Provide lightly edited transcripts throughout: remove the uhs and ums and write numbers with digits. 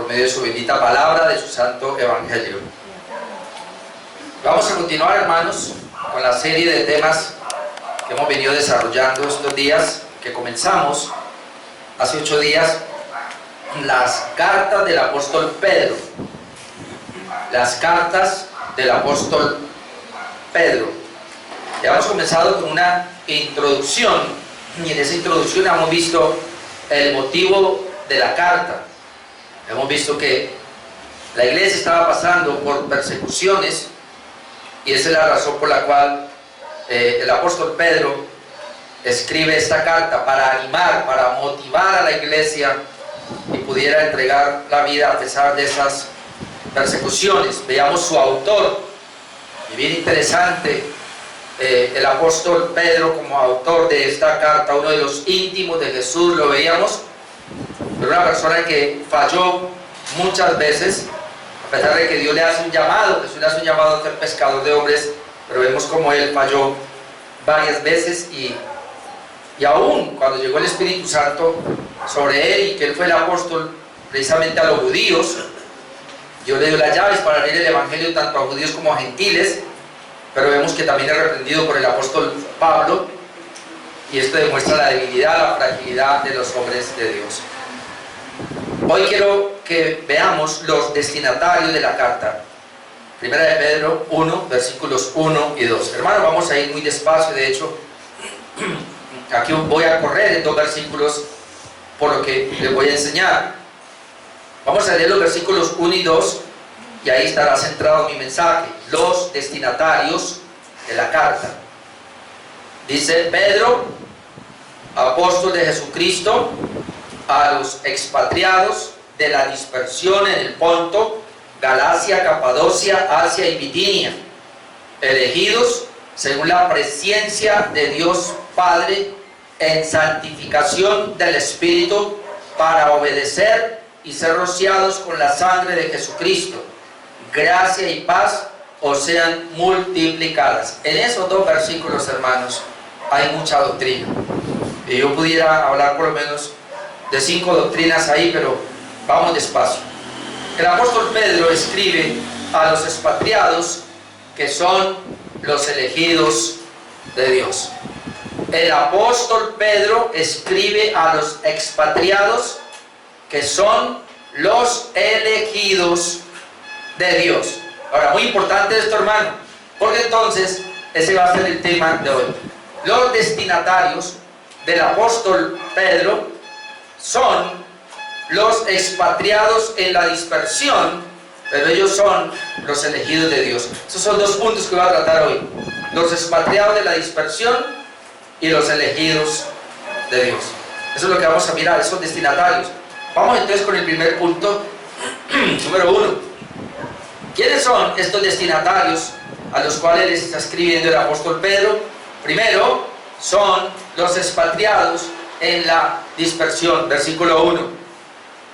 por medio de su bendita palabra, de su santo evangelio. Vamos a continuar, hermanos, con la serie de temas que hemos venido desarrollando estos días, que comenzamos hace 8 días, las cartas del apóstol Pedro. Las cartas del apóstol Pedro. Ya hemos comenzado con una introducción, y en esa introducción hemos visto el motivo de la carta. Hemos visto que la iglesia estaba pasando por persecuciones, y esa es la razón por la cual el apóstol Pedro escribe esta carta, para animar, para motivar a la iglesia y pudiera entregar la vida a pesar de esas persecuciones. Veamos su autor, y bien interesante, el apóstol Pedro como autor de esta carta, uno de los íntimos de Jesús, lo veíamos, pero una persona que falló muchas veces, a pesar de que Dios le hace un llamado, Jesús le hace un llamado a ser pescador de hombres, pero vemos como él falló varias veces, y aún cuando llegó el Espíritu Santo sobre él, y que él fue el apóstol precisamente a los judíos, Dios le dio las llaves para abrir el evangelio tanto a judíos como a gentiles, pero vemos que también es reprendido por el apóstol Pablo, y esto demuestra la debilidad, la fragilidad de los hombres de Dios. Hoy quiero que veamos los destinatarios de la carta. Primera de Pedro 1, versículos 1 y 2. Hermanos, vamos a ir muy despacio, de hecho, aquí voy a correr en 2 versículos por lo que les voy a enseñar. Vamos a leer los versículos 1 y 2, y ahí estará centrado mi mensaje. Los destinatarios de la carta. Dice: Pedro, apóstol de Jesucristo, a los expatriados de la dispersión en el Ponto, Galacia, Capadocia, Asia y Bitinia, elegidos según la presciencia de Dios Padre en santificación del Espíritu, para obedecer y ser rociados con la sangre de Jesucristo. Gracia y paz os sean multiplicadas. En esos 2 versículos, hermanos, hay mucha doctrina, y yo pudiera hablar por lo menos de 5 doctrinas ahí, pero vamos despacio. El apóstol Pedro escribe a los expatriados, que son los elegidos de Dios. El apóstol Pedro escribe a los expatriados, que son los elegidos de Dios. Ahora, muy importante esto, hermano, porque entonces ese va a ser el tema de hoy. Los destinatarios del apóstol Pedro son los expatriados en la dispersión, pero ellos son los elegidos de Dios. Esos son 2 puntos que voy a tratar hoy: los expatriados de la dispersión y los elegidos de Dios. Eso es lo que vamos a mirar, esos destinatarios. Vamos entonces con el primer punto, número 1. ¿Quiénes son estos destinatarios a los cuales les está escribiendo el apóstol Pedro? Primero, son los expatriados en la dispersión. Versículo 1.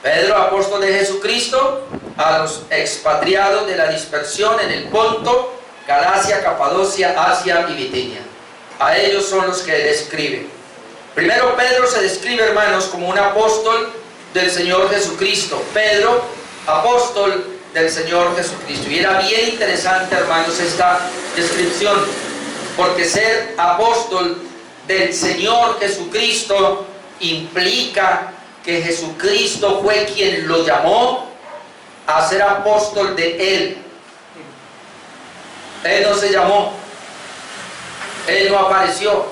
Pedro, apóstol de Jesucristo, a los expatriados de la dispersión en el Ponto, Galacia, Capadocia, Asia y Bitinia. A ellos son los que él escribe. Primero, Pedro se describe, hermanos, como un apóstol del Señor Jesucristo. Pedro, apóstol del Señor Jesucristo. Y era bien interesante, hermanos, esta descripción, porque ser apóstol del Señor Jesucristo implica que Jesucristo fue quien lo llamó a ser apóstol de Él. Él no se llamó, Él no apareció.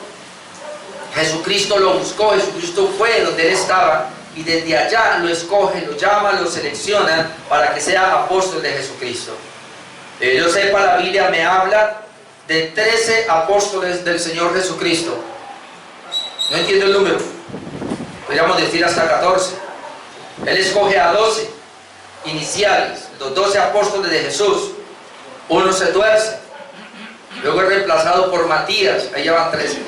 Jesucristo lo buscó, Jesucristo fue donde Él estaba, y desde allá lo escoge, lo llama, lo selecciona para que sea apóstol de Jesucristo. Yo sepa, la Biblia me habla de 13 apóstoles del Señor Jesucristo. No entiendo el número, podríamos decir hasta 14. Él escoge a 12 iniciales, los 12 apóstoles de Jesús. Uno se tuerce, luego es reemplazado por Matías, ahí ya van 13.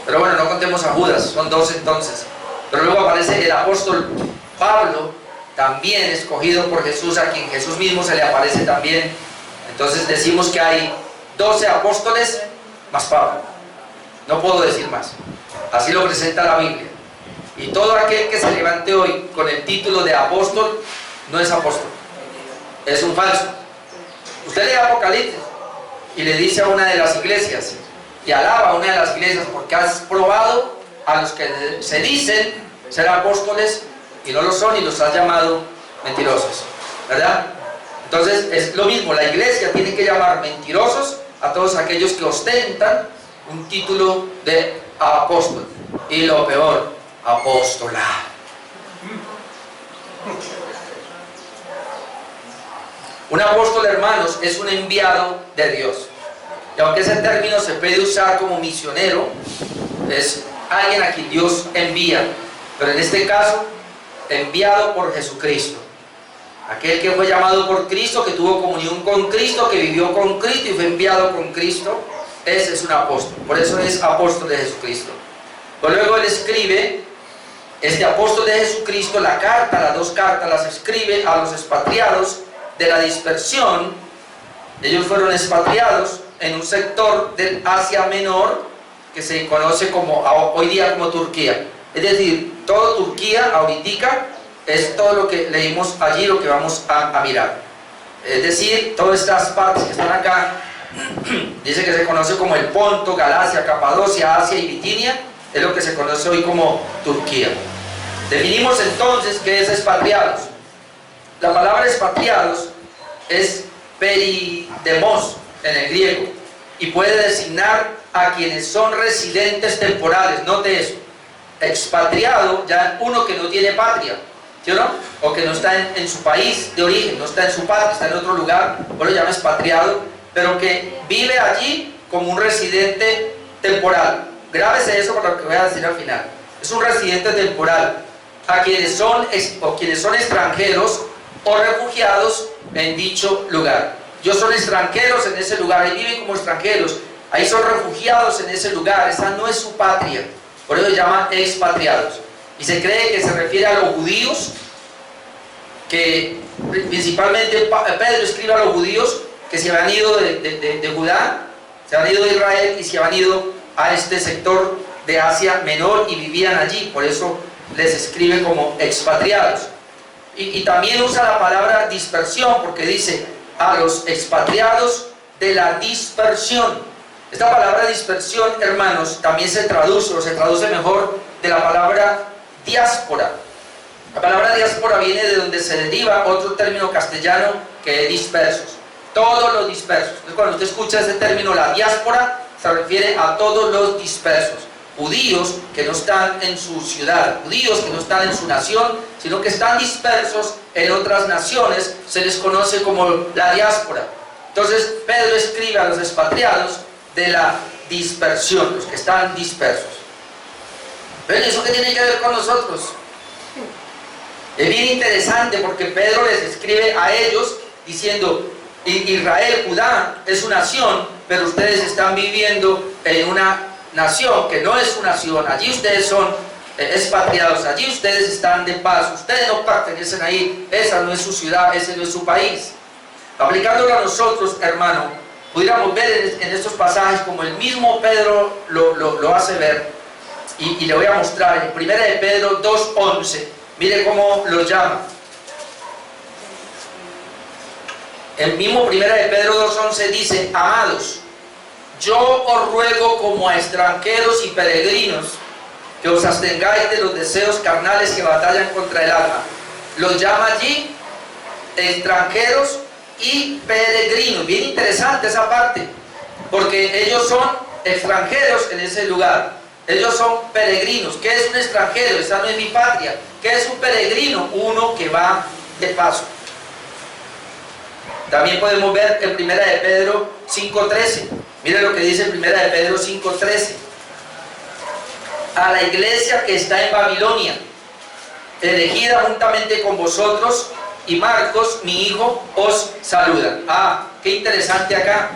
Pero bueno, no contemos a Judas, son 12 entonces. Pero luego aparece el apóstol Pablo, también escogido por Jesús, a quien Jesús mismo se le aparece también. Entonces decimos que hay 12 apóstoles más Pablo. No puedo decir más. Así lo presenta la Biblia. Y todo aquel que se levante hoy con el título de apóstol no es apóstol, es un falso. Usted lee Apocalipsis y le dice a una de las iglesias, y alaba a una de las iglesias porque has probado a los que se dicen ser apóstoles y no lo son, y los has llamado mentirosos, ¿verdad? Entonces es lo mismo, la iglesia tiene que llamar mentirosos a todos aquellos que ostentan un título de apóstol, y lo peor, apóstola. Un apóstol, hermanos, es un enviado de Dios. Y aunque ese término se puede usar como misionero, es alguien a quien Dios envía. Pero en este caso, enviado por Jesucristo. Aquel que fue llamado por Cristo, que tuvo comunión con Cristo, que vivió con Cristo y fue enviado con Cristo, ese es un apóstol. Por eso es apóstol de Jesucristo. Pero luego él escribe, este apóstol de Jesucristo, la carta, las dos cartas, las escribe a los expatriados de la dispersión. Ellos fueron expatriados en un sector del Asia Menor que se conoce como hoy día como Turquía. Es decir, todo Turquía ahorita es todo lo que leímos allí, lo que vamos a mirar. Es decir, todas estas partes que están acá, dice que se conoce como el Ponto, Galacia, Capadocia, Asia y Bitinia, es lo que se conoce hoy como Turquía. Definimos entonces qué es expatriados. La palabra expatriados es peridemos en el griego y puede designar a quienes son residentes temporales. Note eso, expatriado, ya uno que no tiene patria, ¿sí o no? O que no está en su país de origen, no está en su patria, está en otro lugar, por lo llama expatriado, pero que vive allí como un residente temporal. Grábese eso por lo que voy a decir al final. Es un residente temporal a quienes son extranjeros o refugiados en dicho lugar. Ellos son extranjeros en ese lugar y viven como extranjeros. Ahí son refugiados en ese lugar. Esa no es su patria. Por eso se llaman expatriados. Y se cree que se refiere a los judíos, que principalmente Pedro escribe a los judíos que se habían ido de Judá, se habían ido de Israel y se habían ido a este sector de Asia Menor y vivían allí. Por eso les escribe como expatriados. Y también usa la palabra dispersión, porque dice a los expatriados de la dispersión. Esta palabra dispersión, hermanos, también se traduce, o se traduce mejor, de la palabra diáspora. La palabra diáspora viene de donde se deriva otro término castellano que es dispersos. Todos los dispersos. Entonces, cuando usted escucha ese término, la diáspora, se refiere a todos los dispersos. Judíos que no están en su ciudad, judíos que no están en su nación, sino que están dispersos en otras naciones, se les conoce como la diáspora. Entonces Pedro escribe a los expatriados de la dispersión, los que están dispersos. ¿Ven eso qué tiene que ver con nosotros? Es bien interesante porque Pedro les escribe a ellos diciendo: Israel, Judá es su nación, pero ustedes están viviendo en una nación que no es su nación. Allí ustedes son expatriados, allí ustedes están de paso, ustedes no pertenecen ahí, esa no es su ciudad, ese no es su país. Aplicándolo a nosotros, hermano, pudiéramos ver en estos pasajes como el mismo Pedro lo hace ver, y le voy a mostrar en 1 de Pedro 2:11. mire cómo los llama. El mismo 1 de Pedro 2:11 dice: amados, yo os ruego como a extranjeros y peregrinos que os abstengáis de los deseos carnales que batallan contra el alma. Los llama allí extranjeros y peregrinos. Bien interesante esa parte, porque ellos son extranjeros en ese lugar. Ellos son peregrinos. ¿Qué es un extranjero? Esa no es mi patria. ¿Qué es un peregrino? Uno que va de paso. También podemos ver en 1 de Pedro 5:13. Mire lo que dice en 1 de Pedro 5:13. A la iglesia que está en Babilonia, elegida juntamente con vosotros, y Marcos, mi hijo, os saluda. Qué interesante acá,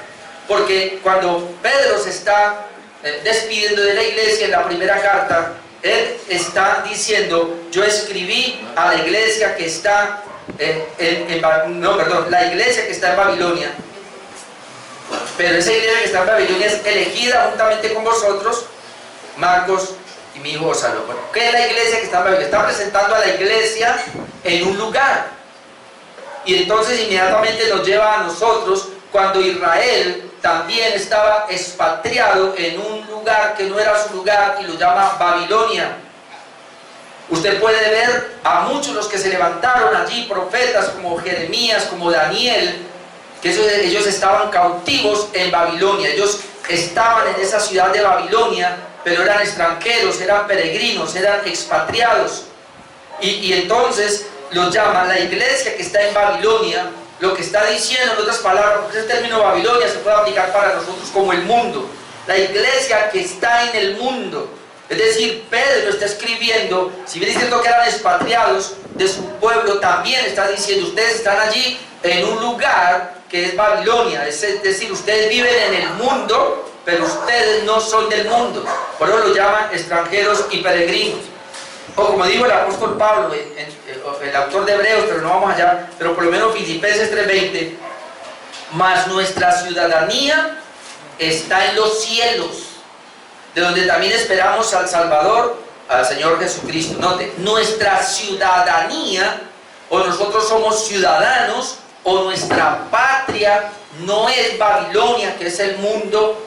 porque cuando Pedro se está despidiendo de la iglesia en la primera carta, él está diciendo: yo escribí a la iglesia que está la iglesia que está en Babilonia, pero esa iglesia que está en Babilonia es elegida juntamente con vosotros, Marcos y mi hijo os saluda. Bueno, ¿qué es la iglesia que está en Babilonia? Está presentando a la iglesia en un lugar. Y entonces inmediatamente nos lleva a nosotros cuando Israel también estaba expatriado en un lugar que no era su lugar y lo llama Babilonia. Usted puede ver a muchos los que se levantaron allí, profetas como Jeremías, como Daniel, que ellos estaban cautivos en Babilonia. Ellos estaban en esa ciudad de Babilonia, pero eran extranjeros, eran peregrinos, eran expatriados. Y entonces los llaman la iglesia que está en Babilonia. Lo que está diciendo, en otras palabras, porque ese término Babilonia se puede aplicar para nosotros como el mundo. La iglesia que está en el mundo. Es decir, Pedro está escribiendo, si bien diciendo que eran expatriados de su pueblo, también está diciendo, ustedes están allí en un lugar que es Babilonia. Es decir, ustedes viven en el mundo, pero ustedes no son del mundo. Por eso lo llaman extranjeros y peregrinos. O como dijo el apóstol Pablo, el autor de Hebreos, pero no vamos allá, pero por lo menos Filipenses 3:20, mas nuestra ciudadanía está en los cielos, de donde también esperamos al Salvador, al Señor Jesucristo. Note, nuestra ciudadanía, o nosotros somos ciudadanos, o nuestra patria no es Babilonia, que es el mundo,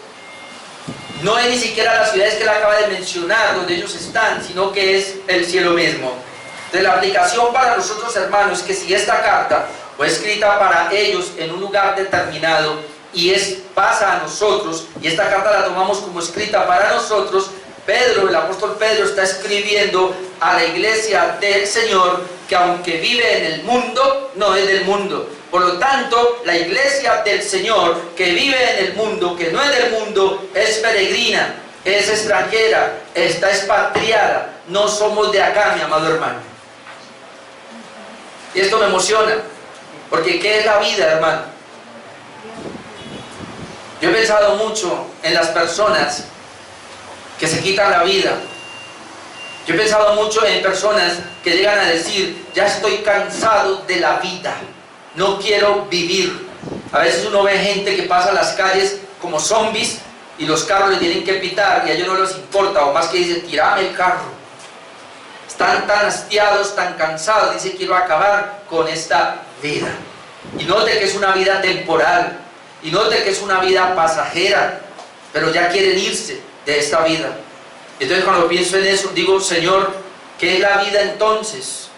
no es ni siquiera las ciudades que él acaba de mencionar, donde ellos están, sino que es el cielo mismo. Entonces la aplicación para nosotros, hermanos, es que si esta carta fue escrita para ellos en un lugar determinado y pasa a nosotros, y esta carta la tomamos como escrita para nosotros, Pedro, el apóstol Pedro, está escribiendo a la iglesia del Señor, que aunque vive en el mundo, no es del mundo. Por lo tanto, la iglesia del Señor, que vive en el mundo, que no es del mundo, es peregrina, es extranjera, está expatriada. No somos de acá, mi amado hermano. Y esto me emociona, porque ¿qué es la vida, hermano? Yo he pensado mucho en las personas que se quitan la vida. Yo he pensado mucho en personas que llegan a decir, ya estoy cansado de la vida, no quiero vivir. A veces uno ve gente que pasa las calles como zombies y los carros le tienen que pitar y a ellos no les importa, o más que dicen, tirame el carro. Están tan hastiados, tan cansados, dice, quiero acabar con esta vida. Y note que es una vida temporal, y note que es una vida pasajera, pero ya quieren irse de esta vida. Entonces cuando pienso en eso, digo, Señor, ¿qué es la vida entonces?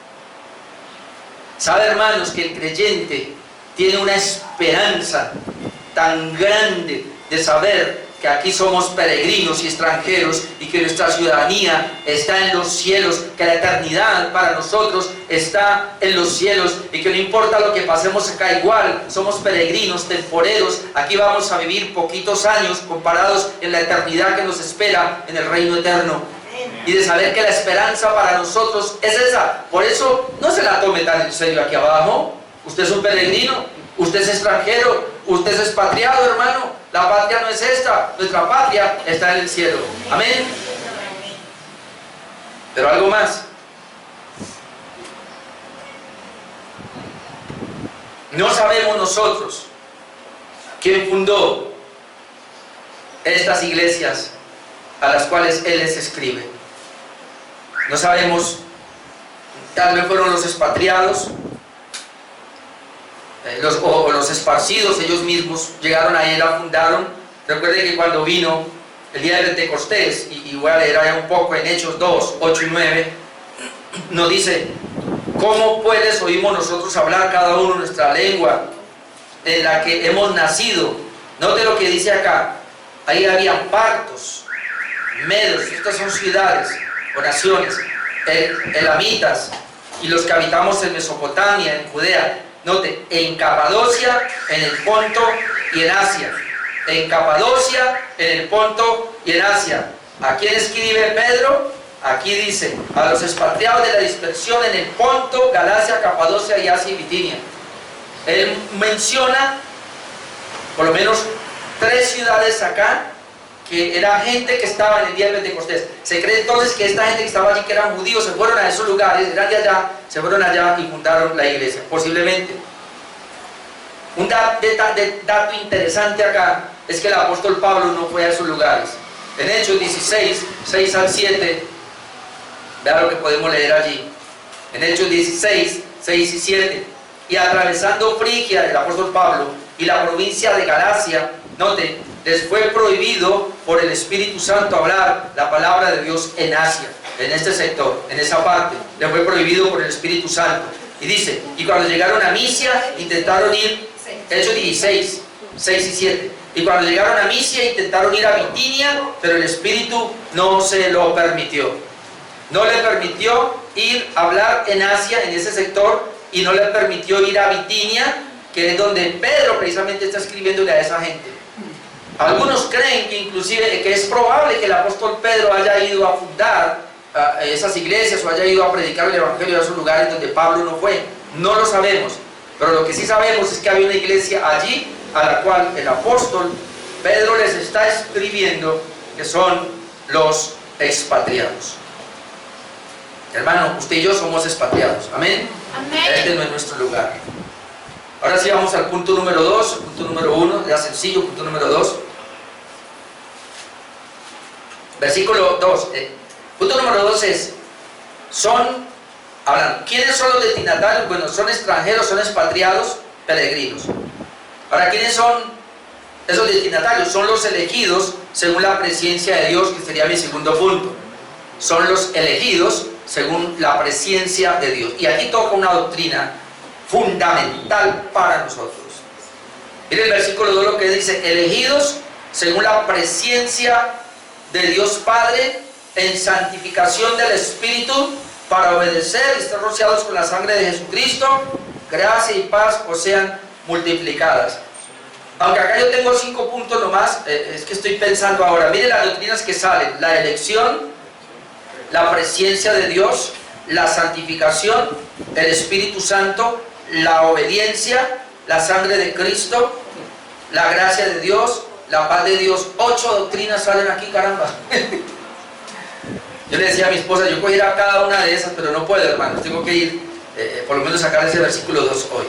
¿Sabe, hermanos, que el creyente tiene una esperanza tan grande de saber que aquí somos peregrinos y extranjeros y que nuestra ciudadanía está en los cielos, que la eternidad para nosotros está en los cielos y que no importa lo que pasemos acá, igual somos peregrinos, temporeros, aquí vamos a vivir poquitos años comparados en la eternidad que nos espera en el reino eterno? Y de saber que la esperanza para nosotros es esa. Por eso no se la tome tan en serio aquí abajo. Usted es un peregrino, usted es extranjero, usted es expatriado, hermano. La patria no es esta, nuestra patria está en el cielo. Amén. Pero algo más. No sabemos nosotros quién fundó estas iglesias a las cuales Él les escribe. No sabemos, tal vez fueron los expatriados, los esparcidos, ellos mismos llegaron a Él, la fundaron. Recuerden que cuando vino el día de Pentecostés, y voy a leer allá un poco en Hechos 2, 8 y 9, nos dice, ¿cómo pues oímos nosotros hablar cada uno nuestra lengua en la que hemos nacido? Note lo que dice acá, ahí habían partos, medos, estas son ciudades o naciones, elamitas, y los que habitamos en Mesopotamia, en Judea. Note, en Capadocia, en el Ponto y en Asia. En Capadocia, en el Ponto y en Asia. ¿A quién escribe Pedro? Aquí dice, a los expatriados de la dispersión en el Ponto, Galacia, Capadocia y Asia y Bitinia. Él menciona por lo menos 3 ciudades acá, que era gente que estaba en el día de Pentecostés. Se cree entonces que esta gente que estaba allí, que eran judíos, se fueron a esos lugares, eran de allá, se fueron allá y fundaron la iglesia, posiblemente. Un dato interesante acá es que el apóstol Pablo no fue a esos lugares. En Hechos 16, 6 al 7, vea lo que podemos leer allí. En Hechos 16, 6 y 7, y atravesando Frigia, el apóstol Pablo, y la provincia de Galacia, note, les fue prohibido por el Espíritu Santo hablar la palabra de Dios en Asia, en este sector, en esa parte, les fue prohibido por el Espíritu Santo. Y dice, y cuando llegaron a Misia, intentaron ir, Hechos 16, 6 y 7, y cuando llegaron a Misia, intentaron ir a Bitinia, pero el Espíritu no se lo permitió. No le permitió ir a hablar en Asia, en ese sector, y no le permitió ir a Bitinia, que es donde Pedro precisamente está escribiéndole a esa gente. Algunos creen que inclusive que es probable que el apóstol Pedro haya ido a fundar esas iglesias o haya ido a predicar el evangelio a esos lugares donde Pablo no fue. No lo sabemos, pero lo que sí sabemos es que había una iglesia allí a la cual el apóstol Pedro les está escribiendo, que son los expatriados. Hermano, usted y yo somos expatriados, amén. Amén. Este no es nuestro lugar. Ahora sí vamos al punto número 2, punto número 1, ya sencillo, punto número 2. Versículo 2. Punto número 2 es, ¿quiénes son los destinatarios? Bueno, son extranjeros, son expatriados, peregrinos. Ahora, ¿quiénes son esos destinatarios? Son los elegidos según la presencia de Dios, que sería mi segundo punto. Son los elegidos según la presencia de Dios. Y aquí toca una doctrina fundamental para nosotros. Mire el versículo 2 lo que dice: elegidos según la presencia de Dios Padre en santificación del Espíritu para obedecer y estar rociados con la sangre de Jesucristo, gracia y paz os sean multiplicadas. Aunque acá yo tengo 5 puntos nomás, es que estoy pensando ahora. Mire las doctrinas que salen: la elección, la presencia de Dios, la santificación, el Espíritu Santo, la obediencia, la sangre de Cristo, la gracia de Dios, la paz de Dios. 8 doctrinas salen aquí, caramba. Yo le decía a mi esposa, yo cogiera cada una de esas, pero no puedo, hermanos. Tengo que ir, por lo menos sacar ese versículo 2 hoy.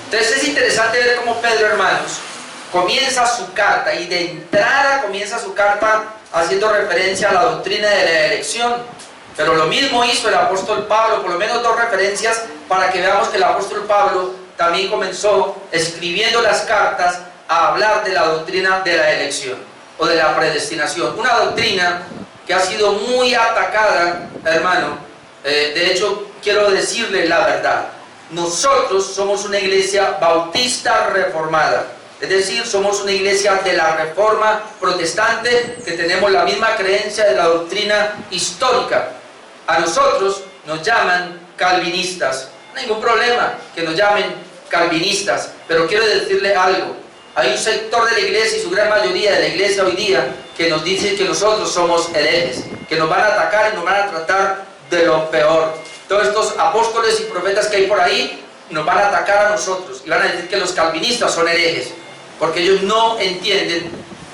Entonces es interesante ver cómo Pedro, hermanos, comienza su carta, y de entrada comienza su carta haciendo referencia a la doctrina de la elección. Pero lo mismo hizo el apóstol Pablo, por lo menos 2 referencias para que veamos que el apóstol Pablo también comenzó escribiendo las cartas a hablar de la doctrina de la elección o de la predestinación. Una doctrina que ha sido muy atacada, hermano. De hecho, quiero decirle la verdad. Nosotros somos una iglesia bautista reformada. Es decir, somos una iglesia de la Reforma protestante que tenemos la misma creencia de la doctrina histórica. A nosotros nos llaman calvinistas. No hay ningún problema que nos llamen calvinistas, pero quiero decirle algo. Hay un sector de la iglesia, y su gran mayoría de la iglesia hoy día, que nos dice que nosotros somos herejes, que nos van a atacar y nos van a tratar de lo peor. Todos estos apóstoles y profetas que hay por ahí nos van a atacar a nosotros y van a decir que los calvinistas son herejes, porque ellos no entienden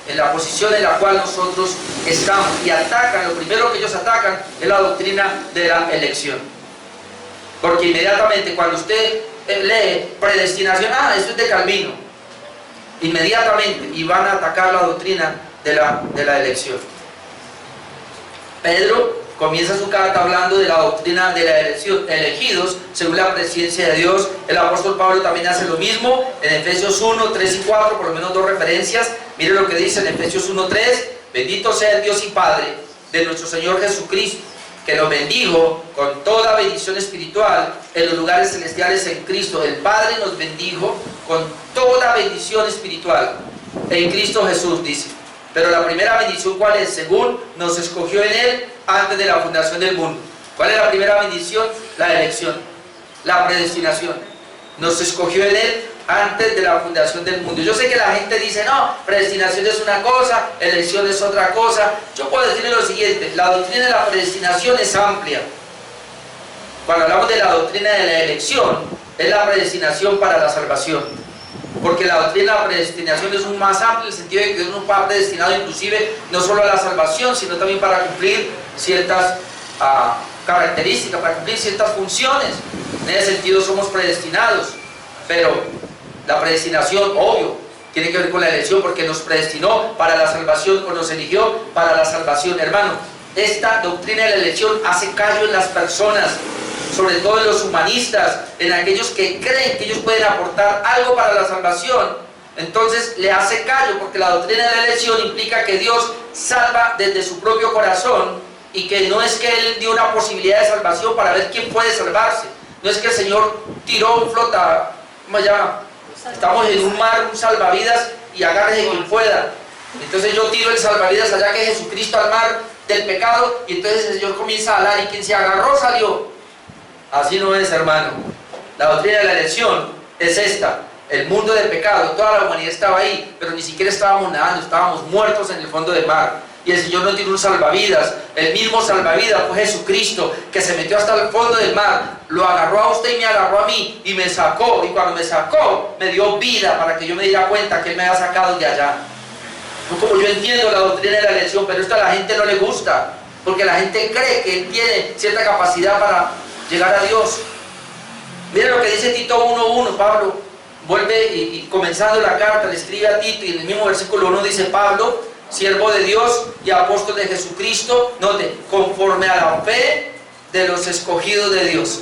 en la posición en la cual nosotros estamos, y atacan. Lo primero que ellos atacan es la doctrina de la elección, porque inmediatamente cuando usted lee predestinación, eso es de Calvino, inmediatamente, y van a atacar la doctrina de la elección. Pedro comienza su carta hablando de la doctrina de la elección, elegidos según la presencia de Dios. El apóstol Pablo también hace lo mismo en Efesios 1, 3 y 4, por lo menos 2 referencias. Mire lo que dice en Efesios 1, 3: bendito sea el Dios y Padre de nuestro Señor Jesucristo, que nos bendijo con toda bendición espiritual en los lugares celestiales en Cristo. El Padre nos bendijo con toda bendición espiritual en Cristo Jesús, dice. Pero la primera bendición, ¿cuál es? Según nos escogió en Él antes de la fundación del mundo. ¿Cuál es la primera bendición? La elección, la predestinación. Nos escogió en Él antes de la fundación del mundo. Yo sé que la gente dice, no, predestinación es una cosa, elección es otra cosa. Yo puedo decirle lo siguiente: la doctrina de la predestinación es amplia. Cuando hablamos de la doctrina de la elección, es la predestinación para la salvación. Porque la doctrina de la predestinación es un más amplio, en el sentido de que uno está predestinado inclusive no solo a la salvación, sino también para cumplir ciertas características, para cumplir ciertas funciones. En ese sentido somos predestinados. Pero la predestinación, obvio, tiene que ver con la elección, porque nos predestinó para la salvación, o nos eligió para la salvación. Hermano, esta doctrina de la elección hace callo en las personas. sobre todo en los humanistas, en aquellos que creen que ellos pueden aportar algo para la salvación, entonces le hace callo, porque la doctrina de la elección implica que Dios salva desde su propio corazón y que no es que Él dio una posibilidad de salvación para ver quién puede salvarse. No es que el Señor tiró un flota, ¿cómo se llama? Estamos en un mar, un salvavidas, y agárrese quien pueda. Entonces yo tiro el salvavidas allá que es Jesucristo al mar del pecado, y entonces el Señor comienza a hablar y quien se agarró salió. Así no es, hermano. La doctrina de la elección es esta: el mundo del pecado, toda la humanidad estaba ahí, pero ni siquiera estábamos nadando, estábamos muertos en el fondo del mar. Y el Señor no tiró un salvavidas, el mismo salvavidas fue Jesucristo, que se metió hasta el fondo del mar, lo agarró a usted y me agarró a mí, y me sacó, y cuando me sacó, me dio vida para que yo me diera cuenta que Él me había sacado de allá. No como yo entiendo la doctrina de la elección, pero esto a la gente no le gusta, porque la gente cree que Él tiene cierta capacidad para llegar a Dios. Mira lo que dice Tito 1:1, Pablo vuelve y comenzando la carta le escribe a Tito, y en el mismo versículo 1 dice: Pablo, siervo de Dios y apóstol de Jesucristo, note, conforme a la fe de los escogidos de Dios,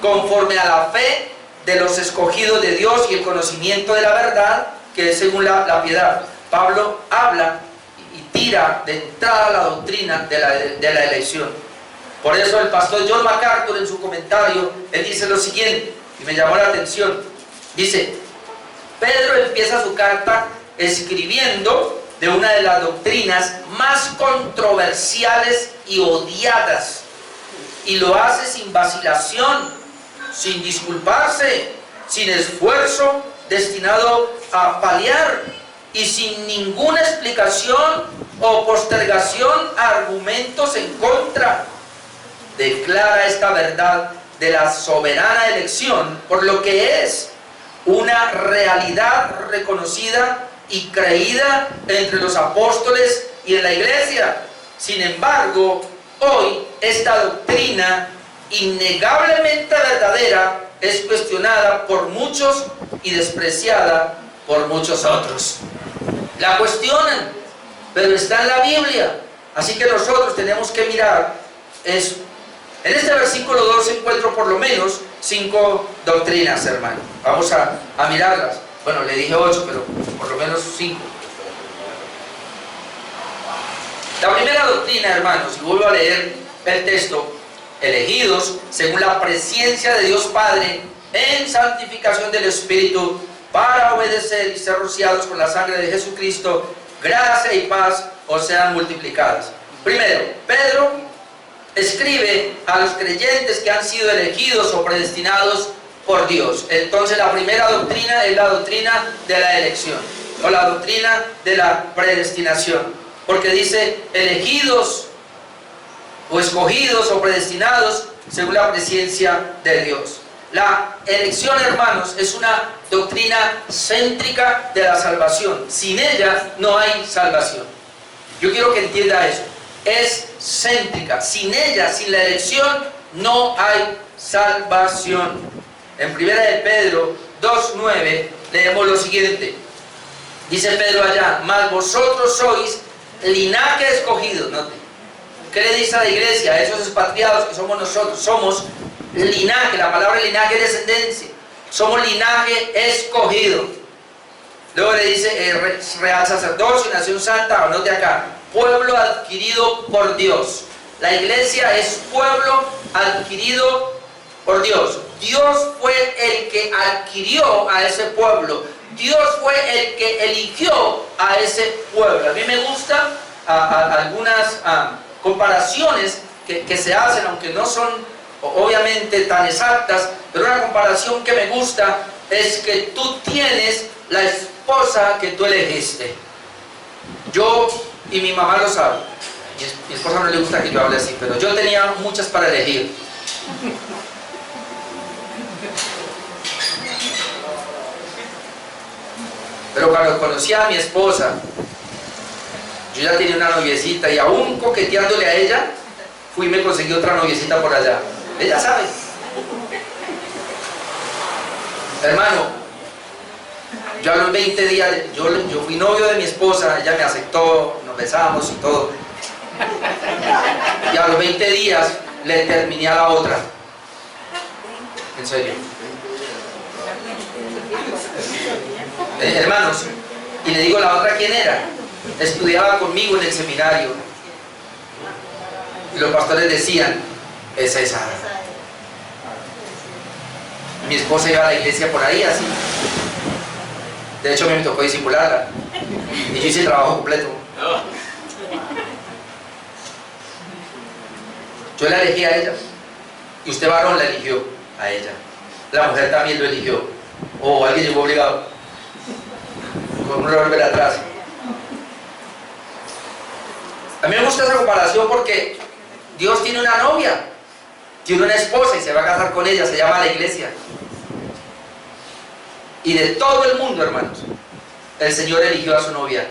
conforme a la fe de los escogidos de Dios y el conocimiento de la verdad, que es según la piedad. Pablo habla y tira de entrada la doctrina de la elección. Por eso el pastor John MacArthur, en su comentario, él dice lo siguiente, y me llamó la atención. Dice: Pedro empieza su carta escribiendo de una de las doctrinas más controversiales y odiadas, y lo hace sin vacilación, sin disculparse, sin esfuerzo destinado a paliar y sin ninguna explicación o postergación a argumentos en contra. Declara esta verdad de la soberana elección por lo que es una realidad reconocida y creída entre los apóstoles y en la iglesia. Sin embargo, hoy esta doctrina innegablemente verdadera es cuestionada por muchos y despreciada por muchos otros. La cuestionan, pero está en la Biblia, así que nosotros tenemos que mirar eso. En este versículo 2 encuentro por lo menos 5 doctrinas, hermano. Vamos a mirarlas. Bueno, le dije 8, pero por lo menos 5. La primera doctrina, hermanos, y vuelvo a leer el texto: elegidos según la presencia de Dios Padre en santificación del Espíritu, para obedecer y ser rociados con la sangre de Jesucristo, gracia y paz os sean multiplicadas. Primero, Pedro escribe a los creyentes que han sido elegidos o predestinados por Dios. Entonces la primera doctrina es la doctrina de la elección, o la doctrina de la predestinación, porque dice elegidos o escogidos o predestinados según la presencia de Dios. La elección, hermanos, es una doctrina céntrica de la salvación. Sin ella no hay salvación. Yo quiero que entienda eso. Es céntrica. Sin ella, sin la elección, no hay salvación. En 1 de Pedro 2:9 leemos lo siguiente. Dice Pedro allá: mas vosotros sois linaje escogido. Note. ¿Qué le dice a la iglesia, a esos expatriados que somos nosotros? Somos linaje. La palabra linaje es descendencia. Somos linaje escogido. Luego le dice real sacerdocio, nación santa. Anote acá: pueblo adquirido por Dios. La iglesia es pueblo adquirido por Dios. Dios fue el que adquirió a ese pueblo. Dios fue el que eligió a ese pueblo. A mí me gustan algunas comparaciones que se hacen, aunque no son obviamente tan exactas, pero una comparación que me gusta es que tú tienes la esposa que tú elegiste. Yo y mi mamá lo sabe. Mi esposa no le gusta que yo hable así, pero yo tenía muchas para elegir. Pero cuando conocí a mi esposa, yo ya tenía una noviecita, y aún coqueteándole a ella, fui y me conseguí otra noviecita por allá. Ella sabe. Hermano, yo a los 20 días, yo fui novio de mi esposa, ella me aceptó, nos besamos y todo. Y a los 20 días le terminé a la otra. en serio. Hermanos, y le digo la otra quién era. Estudiaba conmigo en el seminario. Y los pastores decían, es esa. Mi esposa iba a la iglesia por ahí así. De hecho, me tocó discipularla. Y yo hice el trabajo completo. Yo la elegí a ella. Y usted, varón, la eligió a ella. La mujer también lo eligió. O alguien llegó obligado. Con un revólver atrás. A mí me gusta esa comparación porque Dios tiene una novia, tiene una esposa y se va a casar con ella, se llama la iglesia. Y de todo el mundo, hermanos, el Señor eligió a su novia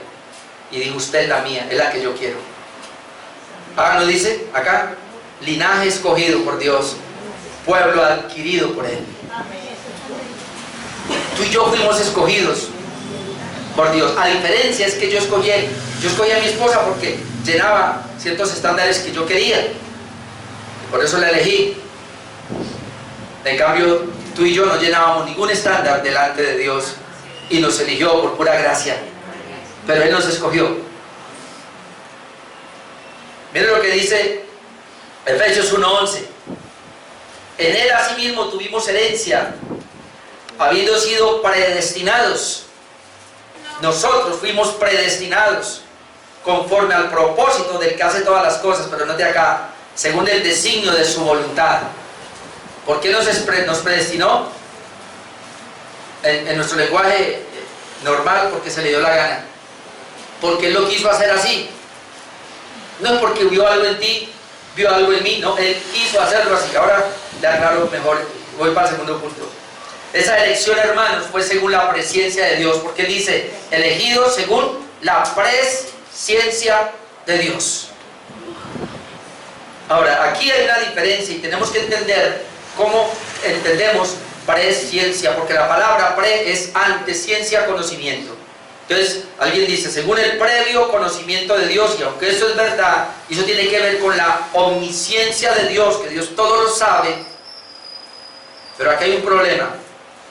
y dijo, usted es la mía, es la que yo quiero. Ahora nos dice acá, linaje escogido por Dios, pueblo adquirido por Él. Tú y yo fuimos escogidos por Dios. A diferencia es que yo escogí a mi esposa porque llenaba ciertos estándares que yo quería. Por eso la elegí. En cambio, tú y yo no llenábamos ningún estándar delante de Dios y nos eligió por pura gracia. Pero Él nos escogió. Miren lo que dice Efesios 1:11. En Él asimismo tuvimos herencia, habiendo sido predestinados. Nosotros fuimos predestinados conforme al propósito del que hace todas las cosas, pero no de acá, según el designio de su voluntad. ¿Por qué nos predestinó? En nuestro lenguaje normal, porque se le dio la gana. Porque Él lo quiso hacer así. No es porque vio algo en ti, vio algo en mí, no, Él quiso hacerlo así. Ahora le aclaro mejor, voy para el segundo punto. Esa elección, hermanos, fue según la presciencia de Dios, porque Él dice, elegido según la presciencia de Dios. Ahora, aquí hay una diferencia y tenemos que entender cómo entendemos presciencia, porque la palabra pre es antes, ciencia, conocimiento. Entonces, alguien dice, según el previo conocimiento de Dios, y aunque eso es verdad, y eso tiene que ver con la omnisciencia de Dios, que Dios todo lo sabe, pero aquí hay un problema,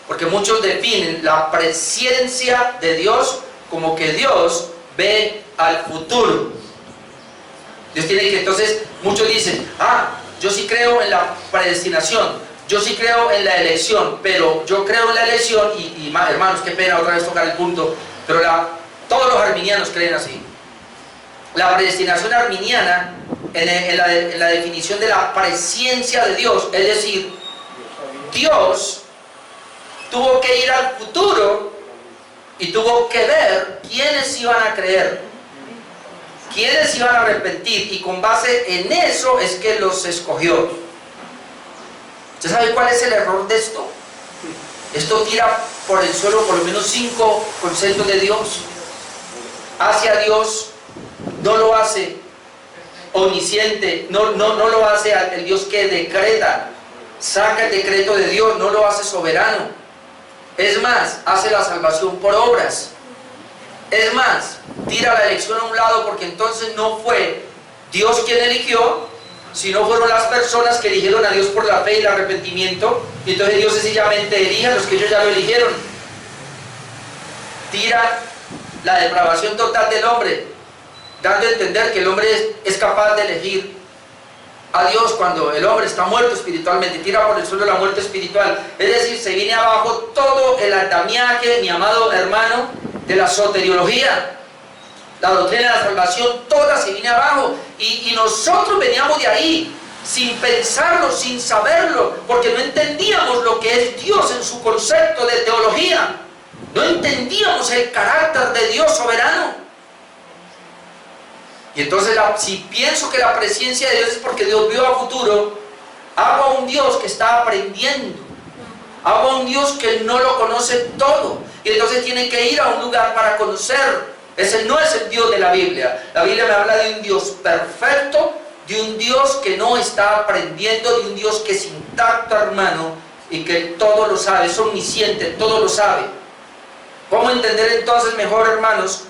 porque muchos definen la presciencia de Dios como que Dios ve al futuro. Dios tiene que, entonces, muchos dicen, yo sí creo en la predestinación, yo sí creo en la elección, pero yo creo en la elección, y hermanos, qué pena otra vez tocar el punto, pero todos los arminianos creen así. La predestinación arminiana, en la definición de la presciencia de Dios, es decir, Dios tuvo que ir al futuro y tuvo que ver quiénes iban a creer, quiénes iban a arrepentir, y con base en eso es que los escogió. ¿Usted sabe cuál es el error de esto? Esto tira por el suelo por lo menos 5 conceptos de Dios. Hacia Dios, no lo hace omnisciente, no lo hace el Dios que decreta, saca el decreto de Dios, no lo hace soberano. Es más, hace la salvación por obras. Es más, tira la elección a un lado, porque entonces no fue Dios quien eligió, sino fueron las personas que eligieron a Dios por la fe y el arrepentimiento, y entonces Dios sencillamente elige a los que ellos ya lo eligieron. Tira la depravación total del hombre, dando a entender que el hombre es capaz de elegir a Dios cuando el hombre está muerto espiritualmente. Tira por el suelo la muerte espiritual, es decir, se viene abajo todo el andamiaje, mi amado hermano, de la soteriología. La doctrina de la salvación toda se viene abajo, y nosotros veníamos de ahí sin pensarlo, sin saberlo, porque no entendíamos lo que es Dios en su concepto de teología. No entendíamos el carácter de Dios soberano. Y entonces, si pienso que la presciencia de Dios es porque Dios vio a futuro, hago a un Dios que está aprendiendo, hago a un Dios que no lo conoce todo, y entonces tiene que ir a un lugar para conocer. Ese no es el Dios de la Biblia. La Biblia me habla de un Dios perfecto, de un Dios que no está aprendiendo, de un Dios que es intacto, hermano, y que todo lo sabe, es omnisciente, todo lo sabe. ¿Cómo entender entonces mejor, hermanos,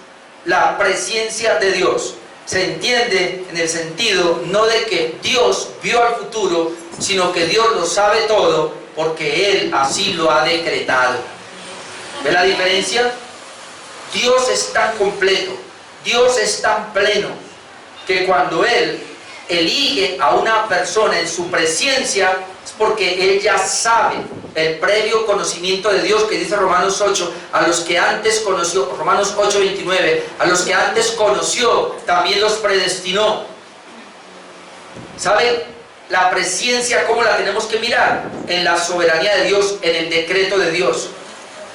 la presciencia de Dios? Se entiende en el sentido no de que Dios vio al futuro, sino que Dios lo sabe todo, porque Él así lo ha decretado. ¿Ve la diferencia? Dios es tan completo, Dios es tan pleno, que cuando Él elige a una persona en su presencia, es porque Él ya sabe el previo conocimiento de Dios, que dice Romanos 8, a los que antes conoció, Romanos 8, 29, a los que antes conoció, también los predestinó. ¿Saben? La presencia, ¿cómo la tenemos que mirar? En la soberanía de Dios, en el decreto de Dios.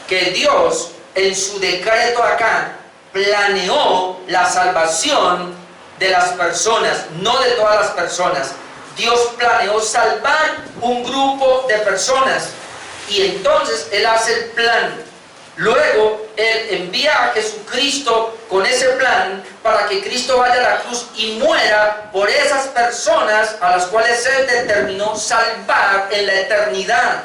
Que Dios, en su decreto acá, planeó la salvación de las personas, no de todas las personas. Dios planeó salvar un grupo de personas, y entonces Él hace el plan. Luego Él envía a Jesucristo con ese plan para que Cristo vaya a la cruz y muera por esas personas a las cuales Él determinó salvar en la eternidad.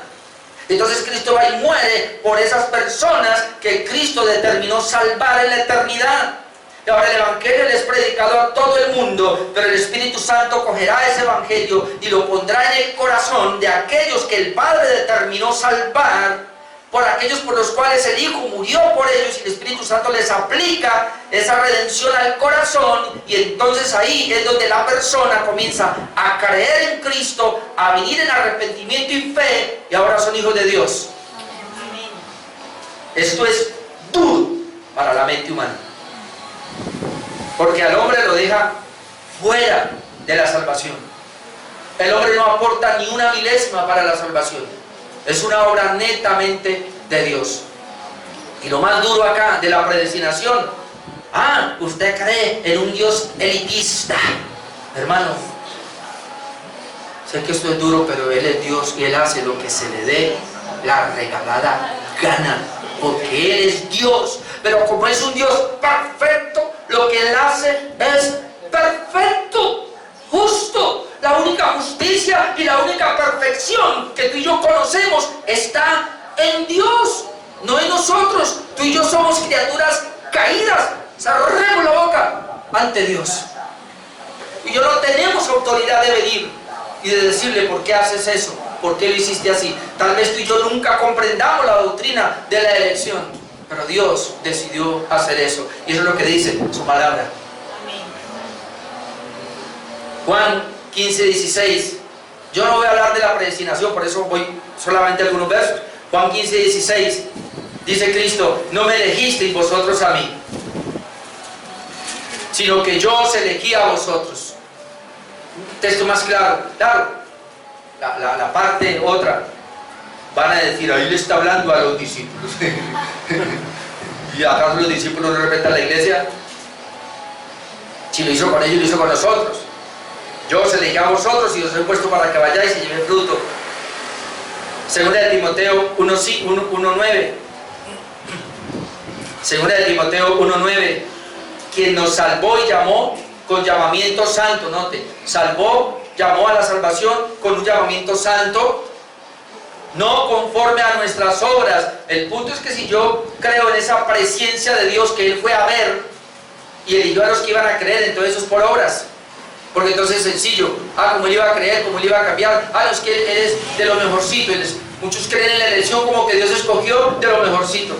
Entonces Cristo va y muere por esas personas que Cristo determinó salvar en la eternidad. Y ahora el Evangelio le es predicado a todo el mundo, pero el Espíritu Santo cogerá ese Evangelio y lo pondrá en el corazón de aquellos que el Padre determinó salvar, por aquellos por los cuales el Hijo murió por ellos, y el Espíritu Santo les aplica esa redención al corazón, y entonces ahí es donde la persona comienza a creer en Cristo, a venir en arrepentimiento y fe, y ahora son hijos de Dios. Amén. Esto es duro para la mente humana, porque al hombre lo deja fuera de la salvación. El hombre no aporta ni una milésima para la salvación. Es una obra netamente de Dios. Y lo más duro acá de la predestinación: usted cree en un Dios elitista. Hermano, sé que esto es duro, pero Él es Dios y Él hace lo que se le dé la regalada gana, porque Él es Dios. Pero como es un Dios perfecto, lo que Él hace es perfecto, justo. La única justicia y la única perfección que tú y yo conocemos está en Dios, no en nosotros. Tú y yo somos criaturas caídas. Cerremos la boca ante Dios. Y yo no tenemos autoridad de venir y de decirle: ¿por qué haces eso? ¿Por qué lo hiciste así? Tal vez tú y yo nunca comprendamos la doctrina de la elección, pero Dios decidió hacer eso, y eso es lo que dice su palabra. Juan 15, 16. Yo no voy a hablar de la predestinación, por eso voy solamente a algunos versos. Juan 15, 16. Dice Cristo: no me elegisteis vosotros a mí, sino que yo os elegí a vosotros. Un texto más claro. Claro, la parte otra, van a decir: ahí le está hablando a los discípulos. ¿Y acaso los discípulos no respetan la iglesia? Si lo hizo con ellos, lo hizo con nosotros. Yo os elegí a vosotros y os he puesto para que vayáis y lleven fruto. Segunda de Timoteo 1:9. Segunda de Timoteo 1:9. Quien nos salvó y llamó con llamamiento santo. Note, salvó, llamó a la salvación con un llamamiento santo, no conforme a nuestras obras. El punto es que si yo creo en esa presencia de Dios que Él fue a ver y eligió a los que iban a creer, entonces eso es por obras. Porque entonces es sencillo: como Él iba a creer, como Él iba a cambiar. Es que Él es de lo mejorcito. Muchos creen en la elección como que Dios escogió de lo mejorcito.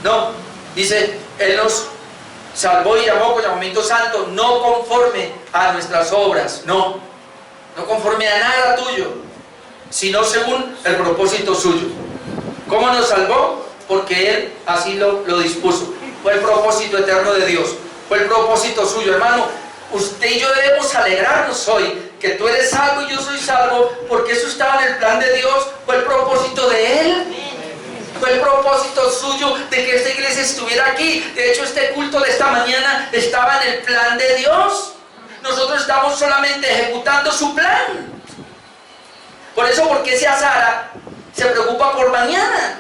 No, dice: Él nos salvó y llamó con llamamiento santo, no conforme a nuestras obras. No conforme a nada tuyo, sino según el propósito suyo. ¿Cómo nos salvó? Porque Él así lo dispuso. Fue el propósito eterno de Dios, fue el propósito suyo. Hermano, usted y yo debemos alegrarnos hoy que tú eres salvo y yo soy salvo, porque eso estaba en el plan de Dios. Fue el propósito de Él, fue el propósito suyo de que esta iglesia estuviera aquí. De hecho, este culto de esta mañana estaba en el plan de Dios. Nosotros estamos solamente ejecutando su plan. Por eso, ¿por qué sea Sara se preocupa por mañana?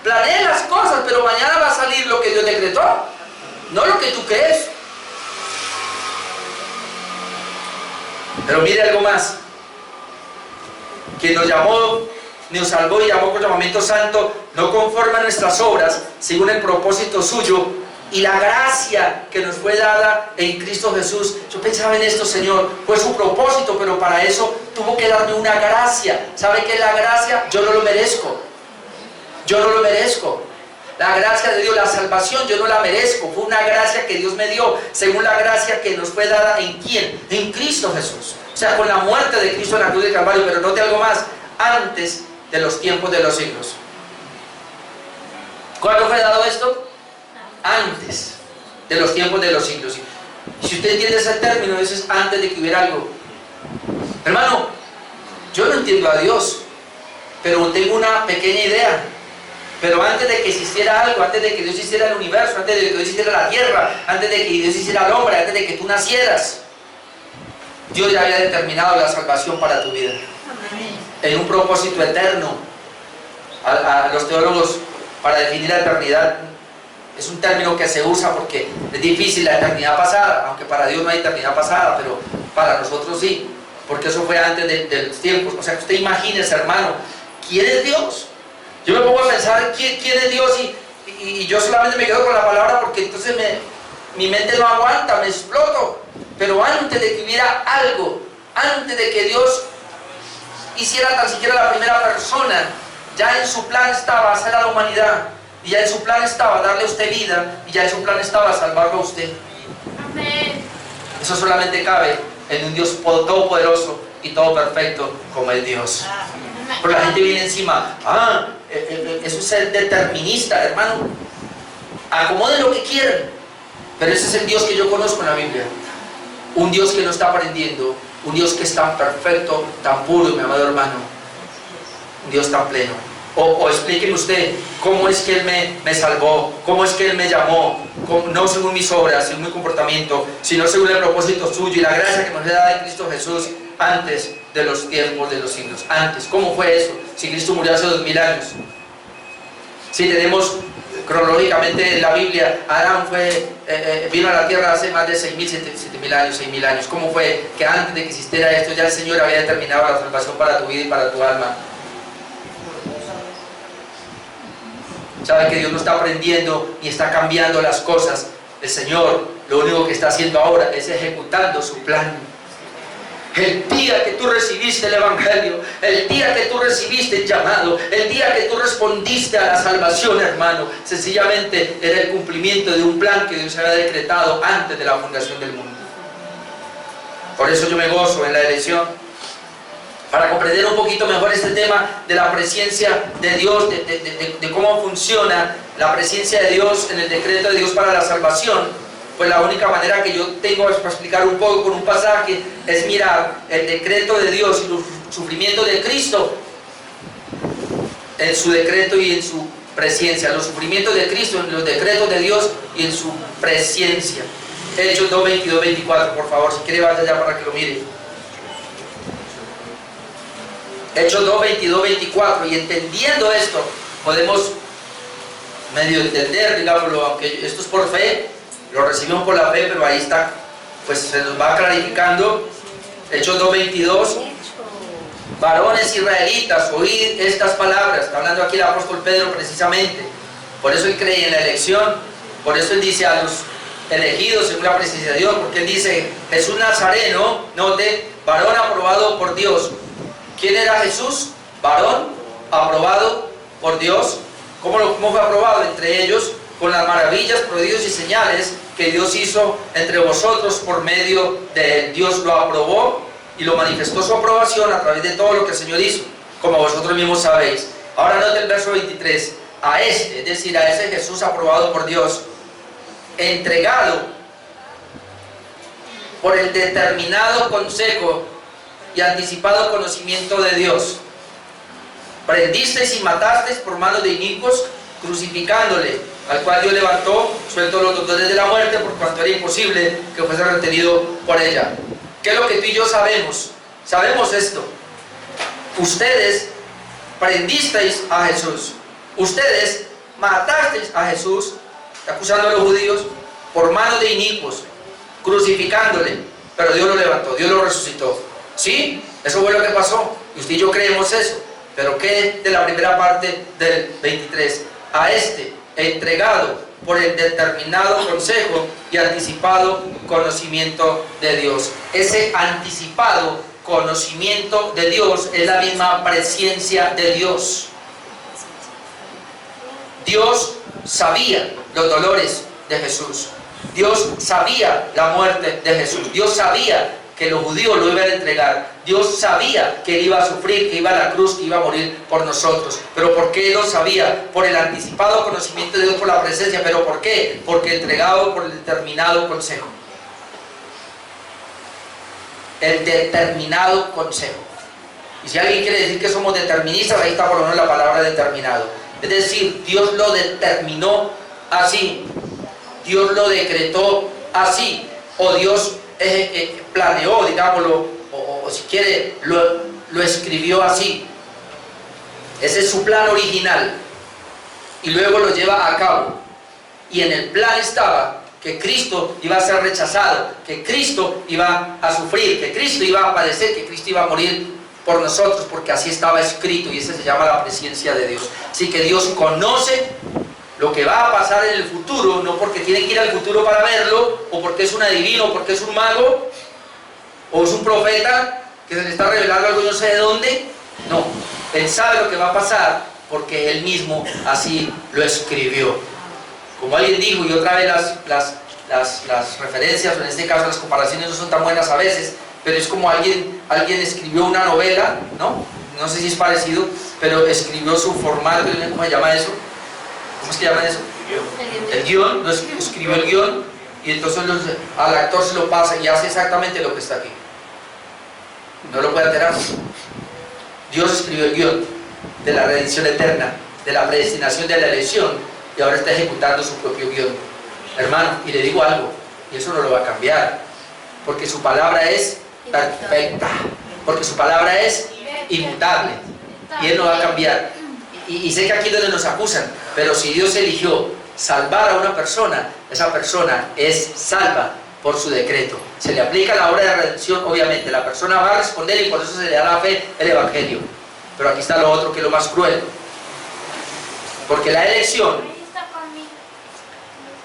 Planea las cosas, pero mañana va a salir lo que Dios decretó, no lo que tú crees. Pero mire algo más: quien nos llamó, nos salvó y llamó con llamamiento santo, no conforme a nuestras obras, según el propósito suyo, y la gracia que nos fue dada en Cristo Jesús. Yo pensaba en esto, Señor, fue su propósito, pero para eso tuvo que darme una gracia. ¿Sabe qué es la gracia? Yo no lo merezco. Yo no lo merezco. La gracia de Dios, la salvación, yo no la merezco. Fue una gracia que Dios me dio, según la gracia que nos fue dada ¿en quién? En Cristo Jesús. O sea, con la muerte de Cristo en la cruz del Calvario. Pero note algo más, antes de los tiempos de los siglos. ¿Cuándo fue dado esto? Antes de los tiempos de los siglos. Si usted entiende ese término, eso es antes de que hubiera algo. Hermano, yo no entiendo a Dios, pero tengo una pequeña idea. Pero antes de que existiera algo, antes de que Dios hiciera el universo, antes de que Dios hiciera la tierra, antes de que Dios hiciera al hombre, antes de que tú nacieras, Dios ya había determinado la salvación para tu vida. En un propósito eterno. A los teólogos, para definir la eternidad, es un término que se usa porque es difícil la eternidad pasada, aunque para Dios no hay eternidad pasada, pero para nosotros sí, porque eso fue antes de los tiempos. O sea, que usted imagínese, hermano, ¿quién es Dios? Yo me pongo a pensar quién es Dios y yo solamente me quedo con la palabra porque entonces mi mente no aguanta, me exploto. Pero antes de que hubiera algo, antes de que Dios hiciera tan siquiera la primera persona, ya en su plan estaba hacer a la humanidad, y ya en su plan estaba darle a usted vida, y ya en su plan estaba salvarlo a usted. Amén. Eso solamente cabe en un Dios todopoderoso y todo perfecto como es Dios. Pero la gente viene encima, eso es ser determinista, hermano. Acomoden lo que quieran, pero ese es el Dios que yo conozco en la Biblia. Un Dios que no está aprendiendo, un Dios que es tan perfecto, tan puro, mi amado hermano. Un Dios tan pleno. O explíqueme usted, ¿cómo es que Él me salvó? ¿Cómo es que Él me llamó? No según mis obras, según mi comportamiento, sino según el propósito suyo y la gracia que nos le da en Cristo Jesús antes de los tiempos de los siglos. Antes, ¿cómo fue eso? Si Cristo murió hace 2000 años. Si tenemos cronológicamente en la Biblia, Adán vino a la tierra hace más de 6.000 años, 6.000 años. ¿Cómo fue que antes de que existiera esto ya el Señor había determinado la salvación para tu vida y para tu alma? Sabe que Dios no está aprendiendo ni está cambiando las cosas. El Señor lo único que está haciendo ahora es ejecutando su plan. El día que tú recibiste el Evangelio, el día que tú recibiste el llamado, el día que tú respondiste a la salvación, hermano, sencillamente era el cumplimiento de un plan que Dios había decretado antes de la fundación del mundo. Por eso yo me gozo en la elección. Para comprender un poquito mejor este tema de la presencia de Dios, de cómo funciona la presencia de Dios en el decreto de Dios para la salvación, pues la única manera que yo tengo para explicar un poco con un pasaje es mirar el decreto de Dios y el sufrimiento de Cristo en su decreto y en su presencia. Los sufrimientos de Cristo en los decretos de Dios y en su presencia. Hechos 2, 22, 24, por favor, si quiere vaya allá para que lo mire. Hechos 2, 22, 24, y entendiendo esto, podemos medio entender, digámoslo, aunque esto es por fe, lo recibimos por la fe, pero ahí está, pues se nos va clarificando. Hechos 2, 22, varones israelitas, oíd estas palabras. Está hablando aquí el apóstol Pedro precisamente, por eso él cree en la elección, por eso él dice a los elegidos según la presencia de Dios, porque él dice, Jesús Nazareno, note, varón aprobado por Dios. ¿Quién era Jesús? Varón aprobado por Dios. ¿Cómo fue aprobado? Entre ellos, con las maravillas, prodigios y señales que Dios hizo entre vosotros por medio de él. Dios lo aprobó y lo manifestó su aprobación a través de todo lo que el Señor hizo, como vosotros mismos sabéis. Ahora note el verso 23. A este, es decir, a ese Jesús aprobado por Dios, entregado por el determinado consejo y anticipado conocimiento de Dios, prendisteis y matasteis por manos de inicuos, crucificándole, al cual Dios levantó, suelto los doctores de la muerte, por cuanto era imposible que fuese retenido por ella. ¿Qué es lo que tú y yo sabemos? Sabemos esto. Ustedes prendisteis a Jesús, ustedes matasteis a Jesús, acusando a los judíos, por manos de inicuos, crucificándole, pero Dios lo levantó, Dios lo resucitó. ¿Sí? Eso fue lo que pasó, y usted y yo creemos eso. Pero ¿qué de la primera parte del 23? A este, entregado por el determinado consejo y anticipado conocimiento de Dios. Ese anticipado conocimiento de Dios es la misma presencia de Dios. Dios sabía los dolores de Jesús. Dios sabía la muerte de Jesús. Dios sabía que los judíos lo iban a entregar. Dios sabía que él iba a sufrir, que iba a la cruz, que iba a morir por nosotros. ¿Pero por qué lo sabía? Por el anticipado conocimiento de Dios, por la presencia. ¿Pero por qué? Porque entregado por el determinado consejo. El determinado consejo. Y si alguien quiere decir que somos deterministas, ahí está por lo menos la palabra determinado. Es decir, Dios lo determinó así. Dios lo decretó así. O Dios planeó, digámoslo, o si quiere, lo escribió así. Ese es su plan original. Y luego lo lleva a cabo. Y en el plan estaba que Cristo iba a ser rechazado, que Cristo iba a sufrir, que Cristo iba a padecer, que Cristo iba a morir por nosotros, porque así estaba escrito, y esa se llama la presencia de Dios. Así que Dios conoce lo que va a pasar en el futuro, no porque tiene que ir al futuro para verlo, o porque es un adivino, o porque es un mago, o es un profeta que se le está revelando algo no sé de dónde. No, Él sabe lo que va a pasar porque Él mismo así lo escribió. Como alguien dijo, y otra vez las referencias, o en este caso las comparaciones no son tan buenas a veces, pero es como alguien escribió una novela, ¿no? No sé si es parecido, pero escribió su formato, ¿cómo se llama eso? ¿Cómo es que llaman eso? El guión, escribió el guión, y entonces al actor se lo pasa y hace exactamente lo que está aquí. No lo puede alterar. Dios escribió el guión de la redención eterna, de la predestinación de la elección, y ahora está ejecutando su propio guión. Hermano, y le digo algo, y eso no lo va a cambiar, porque su palabra es perfecta, porque su palabra es inmutable, y Él no va a cambiar. Y sé que aquí es donde nos acusan, pero si Dios eligió salvar a una persona, esa persona es salva por su decreto. Se le aplica la obra de redención, obviamente, la persona va a responder y por eso se le da la fe, el evangelio. Pero aquí está lo otro, que es lo más cruel, porque la elección,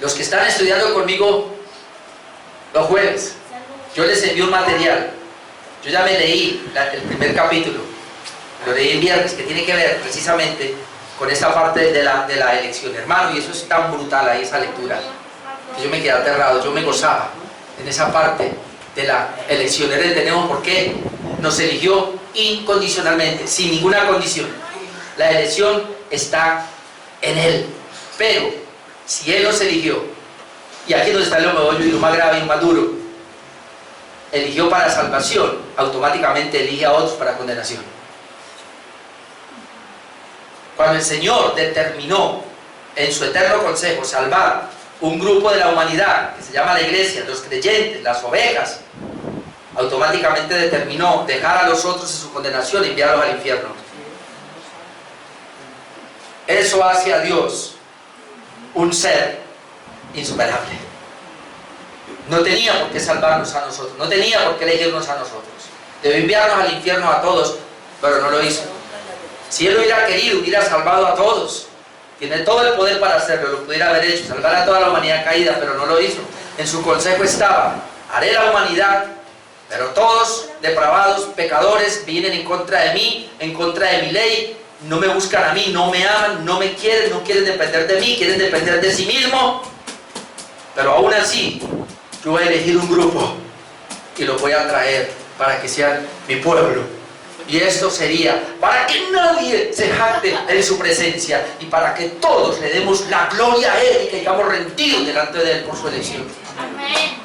los que están estudiando conmigo los jueves, yo les envío un material. Yo ya me leí el primer capítulo, lo leí el viernes, que tiene que ver precisamente con esta parte de la elección, hermano, y eso es tan brutal ahí, esa lectura, que yo me quedé aterrado, yo me gozaba en esa parte de la elección. Entendemos por qué nos eligió incondicionalmente, sin ninguna condición. La elección está en Él, pero si Él nos eligió, y aquí es donde está lo meollo y lo más grave y lo más duro, eligió para salvación, automáticamente elige a otros para condenación. Cuando el Señor determinó en su eterno consejo salvar un grupo de la humanidad que se llama la iglesia, los creyentes, las ovejas, automáticamente determinó dejar a los otros en su condenación y enviarlos al infierno. Eso hace a Dios un ser insuperable. No tenía por qué salvarnos a nosotros, no tenía por qué elegirnos a nosotros. Debió enviarnos al infierno a todos, pero no lo hizo. Si Él hubiera querido, hubiera salvado a todos. Tiene todo el poder para hacerlo, lo pudiera haber hecho, salvar a toda la humanidad caída, pero no lo hizo. En su consejo estaba: haré la humanidad, pero todos depravados, pecadores, vienen en contra de mí, en contra de mi ley, no me buscan a mí, no me aman, no me quieren, no quieren depender de mí, quieren depender de sí mismo. Pero aún así, yo voy a elegir un grupo y los voy a traer para que sean mi pueblo. Y esto sería para que nadie se jacte en su presencia y para que todos le demos la gloria a Él y que digamos rendidos delante de Él por su elección. Amén.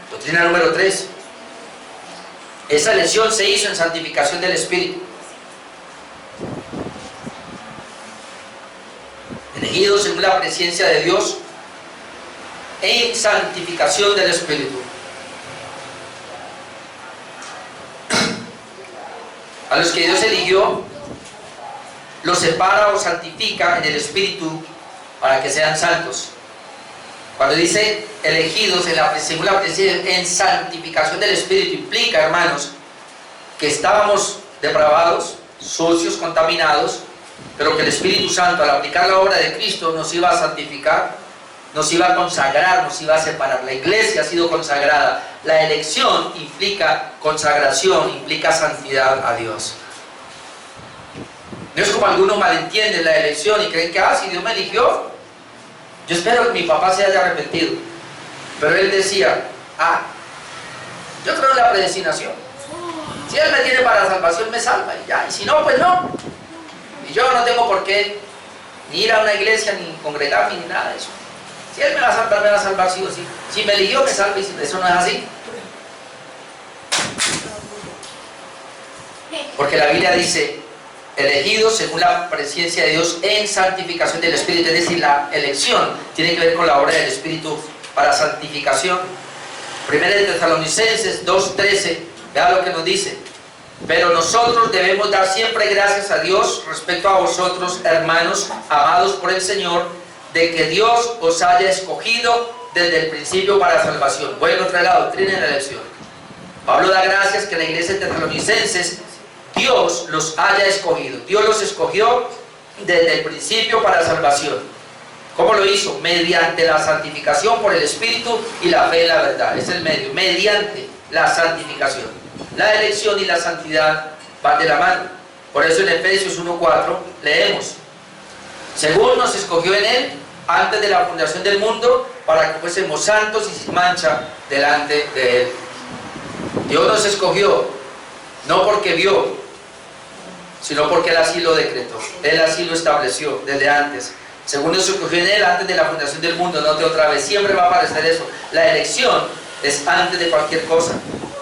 Doctrina número 3. Esa elección se hizo en santificación del Espíritu. Elegidos según la presencia de Dios en santificación del Espíritu. A los que Dios eligió, los separa o santifica en el Espíritu para que sean santos. Cuando dice elegidos según la presencia en santificación del Espíritu, implica, hermanos, que estábamos depravados, sucios, contaminados, pero que el Espíritu Santo, al aplicar la obra de Cristo, nos iba a santificar, nos iba a consagrar, nos iba a separar. La iglesia ha sido consagrada. La elección implica consagración, implica santidad a Dios. No es como algunos malentienden la elección y creen que, si Dios me eligió, yo espero que mi papá se haya arrepentido. Pero él decía, yo creo en la predestinación. Si Él me tiene para la salvación, me salva y ya. Y si no, pues no. Y yo no tengo por qué ni ir a una iglesia, ni congregarme, ni nada de eso. Si Él me va a salvar sí o sí. Si me eligió, me salva, y eso no es así. Porque la Biblia dice, elegidos según la presencia de Dios en santificación del Espíritu. Es decir, la elección tiene que ver con la obra del Espíritu para santificación. Primera de Tesalonicenses 2:13, vea lo que nos dice. Pero nosotros debemos dar siempre gracias a Dios respecto a vosotros, hermanos, amados por el Señor, de que Dios os haya escogido desde el principio para salvación. Voy a encontrar la doctrina en la elección. Pablo da gracias que la iglesia de Tesalonicenses, Dios los haya escogido. Dios los escogió desde el principio para salvación. ¿Cómo lo hizo? Mediante la santificación por el Espíritu y la fe en la verdad. Es el medio. Mediante la santificación. La elección y la santidad van de la mano. Por eso en Efesios 1:4 leemos: según nos escogió en Él antes de la fundación del mundo, para que fuésemos santos y sin mancha delante de Él. Dios nos escogió no porque vio, sino porque Él así lo decretó. Él así lo estableció desde antes. Según nos escogió en Él antes de la fundación del mundo. Note otra vez, siempre va a aparecer eso. La elección es antes de cualquier cosa.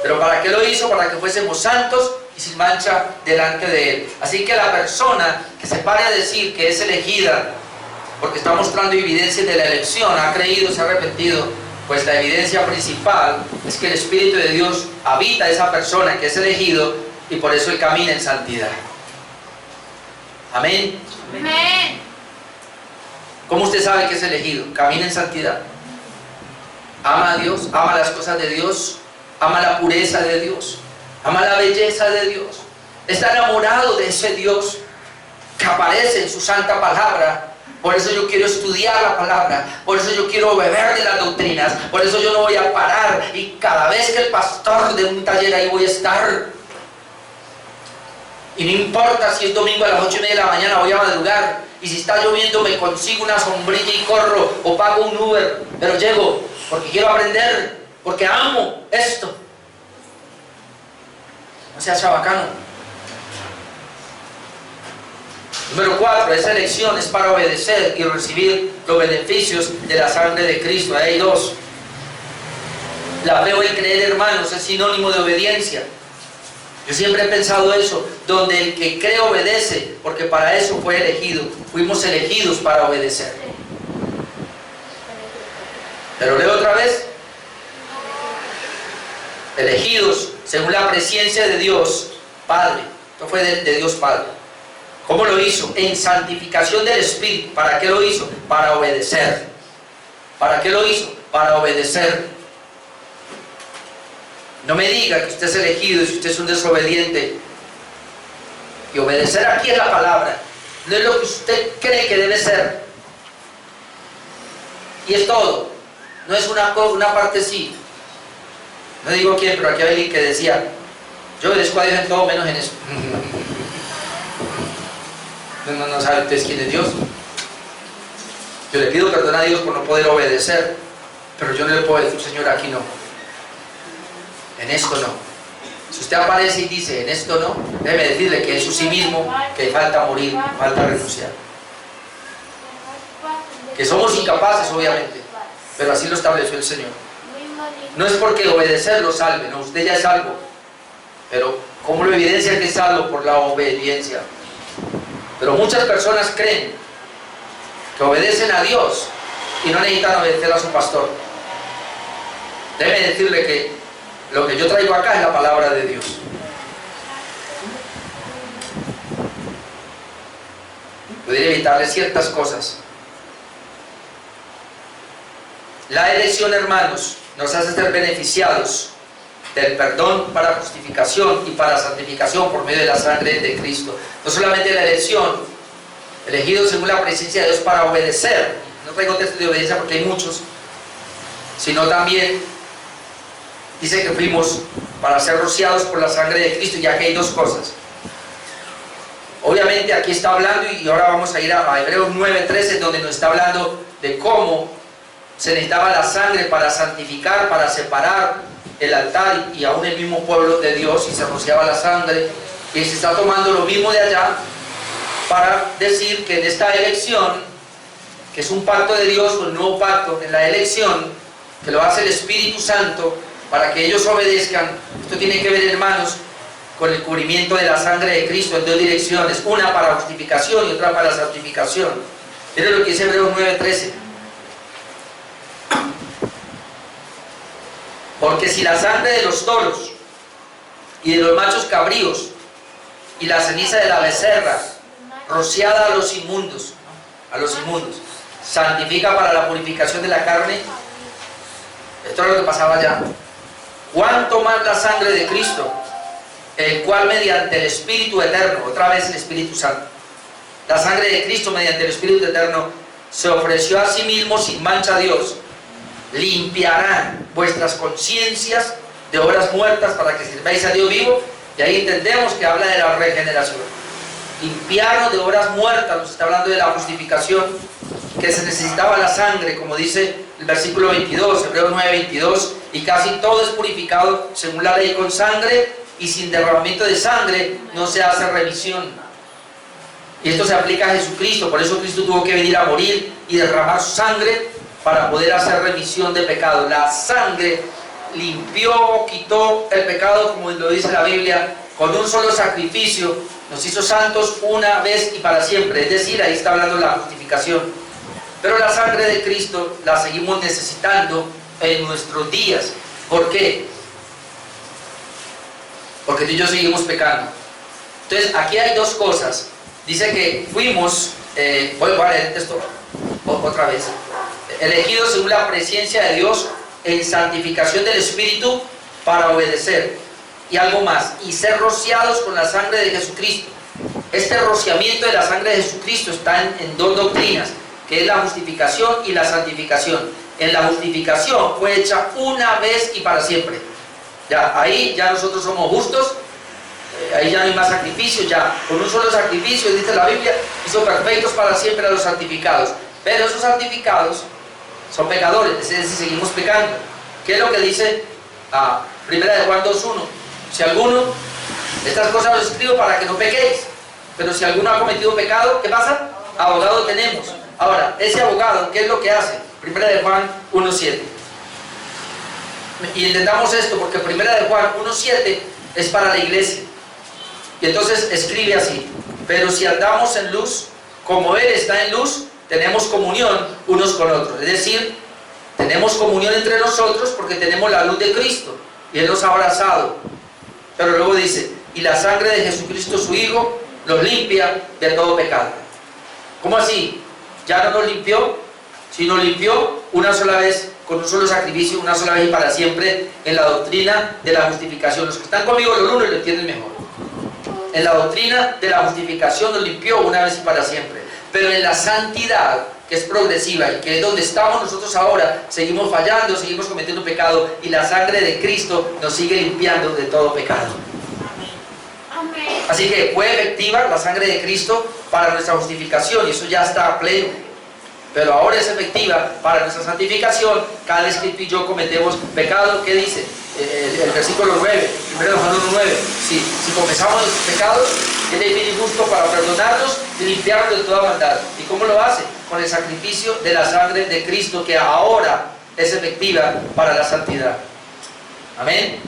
Pero ¿para qué lo hizo? Para que fuésemos santos y sin mancha delante de Él. Así que la persona que se pare a decir que es elegida porque está mostrando evidencias de la elección, ha creído, se ha arrepentido, pues la evidencia principal es que el Espíritu de Dios habita esa persona que es elegido, y por eso Él camina en santidad. Amén. Amén. ¿Cómo usted sabe que es elegido? Camina en santidad. Ama a Dios, ama las cosas de Dios, ama la pureza de Dios, ama la belleza de Dios. Está enamorado de ese Dios que aparece en su santa palabra. Por eso yo quiero estudiar la palabra, por eso yo quiero beber de las doctrinas, por eso yo no voy a parar, y cada vez que el pastor de un taller, ahí voy a estar. Y no importa si es domingo a las 8:30 de la mañana, voy a madrugar, y si está lloviendo me consigo una sombrilla y corro, o pago un Uber, pero llego, porque quiero aprender, porque amo esto. No sea chabacano. Número 4, esa elección es para obedecer y recibir los beneficios de la sangre de Cristo. Ahí hay dos. La fe o el creer, hermanos, es sinónimo de obediencia. Yo siempre he pensado eso, donde el que cree obedece, porque para eso fue elegido. Fuimos elegidos para obedecer. Pero leo otra vez. Elegidos según la presencia de Dios Padre. Esto fue de Dios Padre. ¿Cómo lo hizo? En santificación del Espíritu. ¿Para qué lo hizo? Para obedecer. ¿Para qué lo hizo? Para obedecer. No me diga que usted es elegido y si usted es un desobediente. Y obedecer aquí es la palabra. No es lo que usted cree que debe ser. Y es todo. No es una partecita. No digo quién, pero aquí hay alguien que decía: yo obedezco a Dios en todo menos en eso. No sabe ustedes quién es Dios. Yo le pido perdón a Dios por no poder obedecer, pero yo no le puedo decir: Señor, aquí no, en esto no. Si usted aparece y dice: en esto no, déjeme decirle que es su sí mismo, que falta morir, falta renunciar, que somos incapaces, obviamente, pero así lo estableció el Señor. No es porque obedecer lo salve, no, usted ya es salvo, pero ¿cómo lo evidencia que es salvo? Por la obediencia. Pero muchas personas creen que obedecen a Dios y no necesitan obedecer a su pastor. Déjeme decirle que lo que yo traigo acá es la palabra de Dios. Podría evitarle ciertas cosas. La elección, hermanos, nos hace ser beneficiados del perdón para justificación y para santificación por medio de la sangre de Cristo. No solamente la elección elegidos según la presencia de Dios para obedecer. No traigo textos de obediencia porque hay muchos, sino también dice que fuimos para ser rociados por la sangre de Cristo, ya que hay dos cosas. Obviamente aquí está hablando, y ahora vamos a ir a Hebreos 9:13, donde nos está hablando de cómo se necesitaba la sangre para santificar, para separar el altar y aún el mismo pueblo de Dios, y se rociaba la sangre, y se está tomando lo mismo de allá para decir que en esta elección, que es un pacto de Dios, un nuevo pacto, en la elección, que lo hace el Espíritu Santo, para que ellos obedezcan. Esto tiene que ver, hermanos, con el cubrimiento de la sangre de Cristo en dos direcciones, una para justificación y otra para santificación. Miren lo que dice Hebreos 9:13. Porque si la sangre de los toros y de los machos cabríos y la ceniza de la becerra rociada a los inmundos, santifica para la purificación de la carne, esto es lo que pasaba allá, ¿cuánto más la sangre de Cristo, el cual mediante el Espíritu Eterno, otra vez el Espíritu Santo, la sangre de Cristo mediante el Espíritu Eterno se ofreció a sí mismo sin mancha a Dios, limpiará vuestras conciencias de obras muertas para que sirváis a Dios vivo? Y ahí entendemos que habla de la regeneración. Limpiarnos de obras muertas, nos está hablando de la justificación, que se necesitaba la sangre, como dice el versículo 22, Hebreos 9:22, y casi todo es purificado según la ley con sangre, y sin derramamiento de sangre no se hace remisión. Y esto se aplica a Jesucristo, por eso Cristo tuvo que venir a morir y derramar su sangre para poder hacer remisión de pecado. La sangre limpió, quitó el pecado, como lo dice la Biblia, con un solo sacrificio, nos hizo santos una vez y para siempre. Es decir, ahí está hablando de la justificación. Pero la sangre de Cristo la seguimos necesitando en nuestros días. ¿Por qué? Porque tú y yo seguimos pecando. Entonces, aquí hay dos cosas. Dice que fuimos, voy a leer esto otra vez, elegidos según la presencia de Dios en santificación del Espíritu para obedecer. Y algo más, y ser rociados con la sangre de Jesucristo. Este rociamiento de la sangre de Jesucristo está en dos doctrinas, que es la justificación y la santificación. En la justificación fue hecha una vez y para siempre. Ya, ahí ya nosotros somos justos, ahí ya no hay más sacrificio, ya con un solo sacrificio, dice la Biblia, hizo perfectos para siempre a los santificados. Pero esos santificados son pecadores, es decir, seguimos pecando. ¿Qué es lo que dice Primera de Juan 2:1? Si alguno, estas cosas os escribo para que no pequéis, pero si alguno ha cometido pecado, ¿qué pasa? Abogado tenemos. Ahora, ese abogado, ¿qué es lo que hace? Primera de Juan 1:7. Y entendamos esto, porque Primera de Juan 1:7 es para la iglesia. Y entonces escribe así: pero si andamos en luz, como Él está en luz, tenemos comunión unos con otros. Es decir, tenemos comunión entre nosotros porque tenemos la luz de Cristo y Él nos ha abrazado. Pero luego dice, y la sangre de Jesucristo su Hijo nos limpia de todo pecado. ¿Cómo así? Ya no nos limpió, sino limpió una sola vez, con un solo sacrificio, una sola vez y para siempre, en la doctrina de la justificación. Los que están conmigo los lunes lo entienden mejor. En la doctrina de la justificación nos limpió una vez y para siempre. Pero en la santidad, que es progresiva y que es donde estamos nosotros ahora, seguimos fallando, seguimos cometiendo pecado, y la sangre de Cristo nos sigue limpiando de todo pecado. Así que fue efectiva la sangre de Cristo para nuestra justificación, y eso ya está pleno. Pero ahora es efectiva para nuestra santificación cada vez que tú y yo cometemos pecado. ¿Qué dice? El versículo 9, 1 Juan 1:9. Si confesamos nuestros pecados, Él es fiel y justo para perdonarnos y limpiarnos de toda maldad. ¿Y cómo lo hace? Con el sacrificio de la sangre de Cristo, que ahora es efectiva para la santidad. Amén.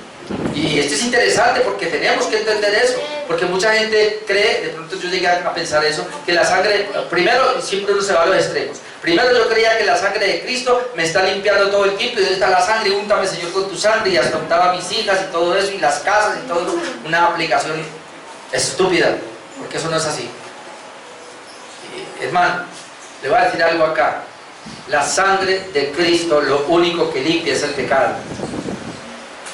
Y esto es interesante porque tenemos que entender eso, porque mucha gente cree, de pronto yo llegué a pensar eso, que la sangre, primero siempre uno se va a los extremos. Primero yo creía que la sangre de Cristo me está limpiando todo el tiempo, y donde está la sangre, úntame Señor con tu sangre, y hasta untaba a mis hijas y todo eso, y las casas y todo eso. Una aplicación estúpida, porque eso no es así. Hermano, le voy a decir algo acá. La sangre de Cristo lo único que limpia es el pecado.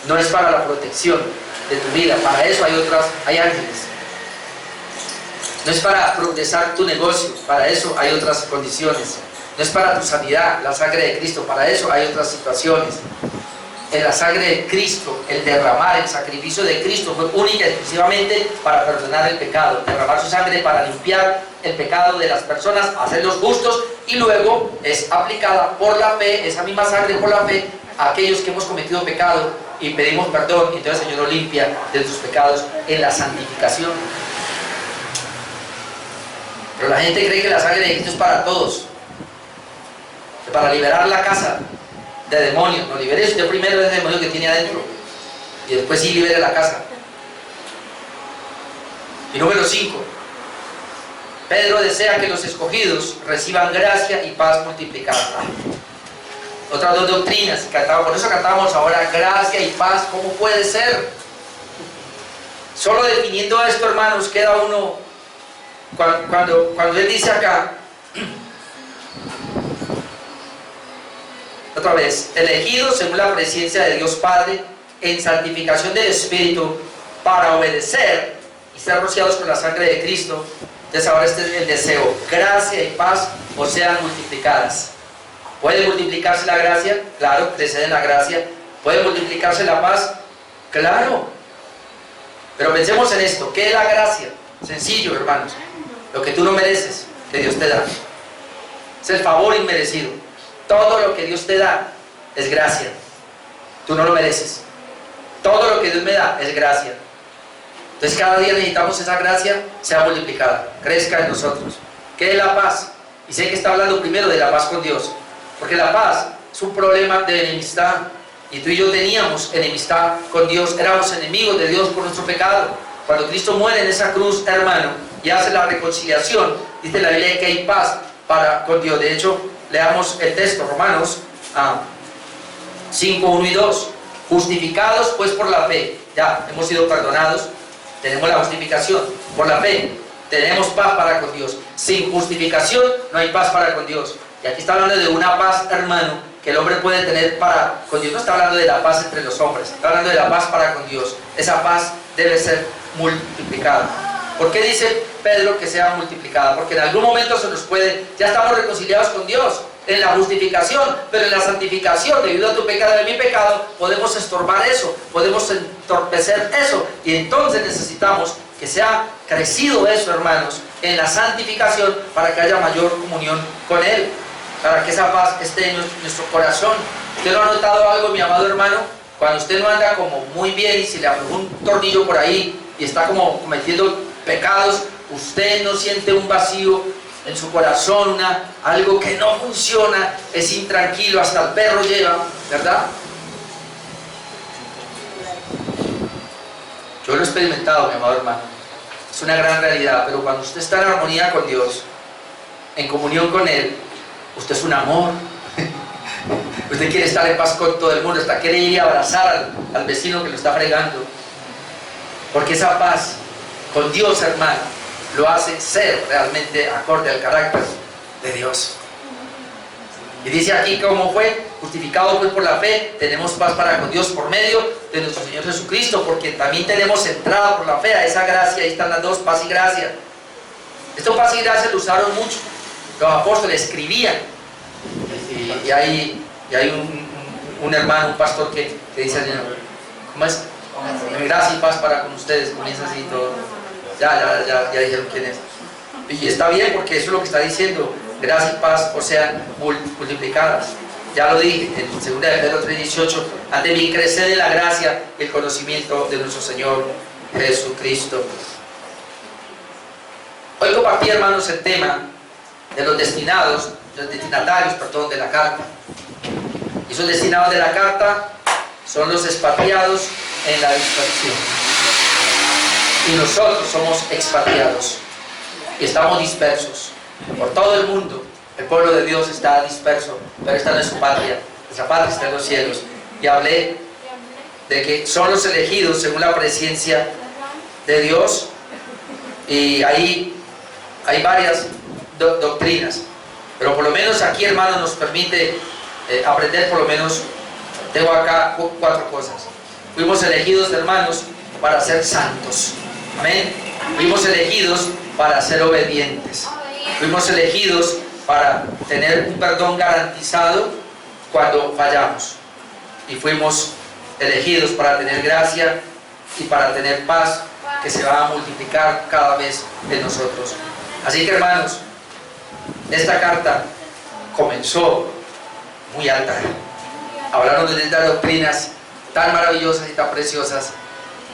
No es para la protección de tu vida, para eso hay ángeles. No es para progresar tu negocio, para eso hay otras condiciones. No es para tu sanidad, la sangre de Cristo, para eso hay otras situaciones. En la sangre de Cristo, el derramar, el sacrificio de Cristo fue única y exclusivamente para perdonar el pecado, derramar su sangre para limpiar el pecado de las personas, hacerlos justos, y luego es aplicada por la fe, esa misma sangre por la fe, a aquellos que hemos cometido pecado y pedimos perdón, y entonces el Señor nos limpia de sus pecados en la santificación. Pero la gente cree que la sangre de Cristo es para todos, para liberar la casa de demonios. No, libere usted primero ese demonio que tiene adentro y después sí libere la casa. Y número 5, Pedro desea que los escogidos reciban gracia y paz multiplicada. Otras dos doctrinas, por eso cantamos ahora gracia y paz. ¿Cómo puede ser? Solo definiendo esto, hermanos, queda uno, cuando él dice acá, otra vez, elegidos según la presencia de Dios Padre, en santificación del Espíritu, para obedecer y ser rociados con la sangre de Cristo. Entonces ahora este es el deseo: gracia y paz os sean multiplicadas. ¿Puede multiplicarse la gracia? Claro, crecer en la gracia. ¿Puede multiplicarse la paz? Claro. Pero pensemos en esto: ¿qué es la gracia? Sencillo, hermanos. Lo que tú no mereces, que Dios te da. Es el favor inmerecido. Todo lo que Dios te da es gracia. Tú no lo mereces. Todo lo que Dios me da es gracia. Entonces cada día necesitamos esa gracia sea multiplicada, crezca en nosotros. ¿Qué es la paz? Y sé que está hablando primero de la paz con Dios, porque la paz es un problema de enemistad, y tú y yo teníamos enemistad con Dios, éramos enemigos de Dios por nuestro pecado. Cuando Cristo muere en esa cruz, hermano, y hace la reconciliación, dice la Biblia que hay paz con Dios. De hecho, leamos el texto, Romanos 5, 1 y 2. Justificados pues por la fe, ya hemos sido perdonados, tenemos la justificación. Por la fe tenemos paz para con Dios. Sin justificación no hay paz para con Dios. Y aquí está hablando de una paz, hermano, que el hombre puede tener para con Dios. No está hablando de la paz entre los hombres, está hablando de la paz para con Dios. Esa paz debe ser multiplicada. ¿Por qué dice Pedro que sea multiplicada? Porque en algún momento se nos puede, ya estamos reconciliados con Dios en la justificación, pero en la santificación, debido a tu pecado y a mi pecado, podemos estorbar eso, podemos entorpecer eso, y entonces necesitamos que sea crecido eso, hermanos, en la santificación, para que haya mayor comunión con Él, para que esa paz esté en nuestro corazón. ¿Usted no ha notado algo, mi amado hermano? Cuando usted no anda como muy bien y se le aflojó un tornillo por ahí y está como cometiendo pecados, usted no siente un vacío en su corazón, algo que no funciona, es intranquilo, hasta el perro lleva, ¿verdad? Yo lo he experimentado, mi amado hermano, es una gran realidad. Pero cuando usted está en armonía con Dios, en comunión con Él, usted es un amor. Usted quiere estar en paz con todo el mundo, hasta quiere ir y abrazar al vecino que lo está fregando, porque esa paz con Dios, hermano, lo hace ser realmente acorde al carácter de Dios. Y dice aquí cómo fue: justificados pues por la fe, tenemos paz para con Dios por medio de nuestro Señor Jesucristo, porque también tenemos entrada por la fe a esa gracia. Ahí están las dos, paz y gracia. Esto paz y gracia lo usaron mucho, los apóstoles escribían, y hay un hermano, un pastor que dice, ¿cómo es? Gracia y paz para con ustedes, comienza así todo. Ya dijeron quién es. Y está bien, porque eso es lo que está diciendo: gracia y paz o sean multiplicadas. Ya lo dije en 2 de Pedro 3:18: ante bien crecer en la gracia y el conocimiento de nuestro Señor Jesucristo. Hoy compartí, hermanos, el tema de los destinatarios, de la carta. Y esos destinados de la carta son los expatriados en la dispersión. Y nosotros somos expatriados y estamos dispersos por todo el mundo. El pueblo de Dios está disperso, pero esta no es su patria, nuestra patria está en los cielos. Y hablé de que son los elegidos según la presencia de Dios, y ahí hay varias doctrinas, pero por lo menos aquí, hermano, nos permite aprender. Por lo menos tengo acá 4 cosas. Fuimos elegidos, hermanos, para ser santos. Amén. Fuimos elegidos para ser obedientes. Fuimos elegidos para tener un perdón garantizado cuando fallamos. Y fuimos elegidos para tener gracia y para tener paz que se va a multiplicar cada vez en nosotros. Así que, hermanos, esta carta comenzó muy alta. Hablaron de estas doctrinas tan maravillosas y tan preciosas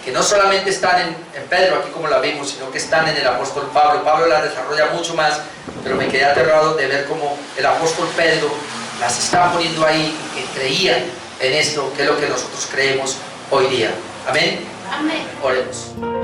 que no solamente están en Pedro, aquí como la vimos, sino que están en el apóstol Pablo. Pablo las desarrolla mucho más, pero me quedé aterrado de ver cómo el apóstol Pedro las estaba poniendo ahí, que creían en esto, que es lo que nosotros creemos hoy día. Amén. Amén. Oremos.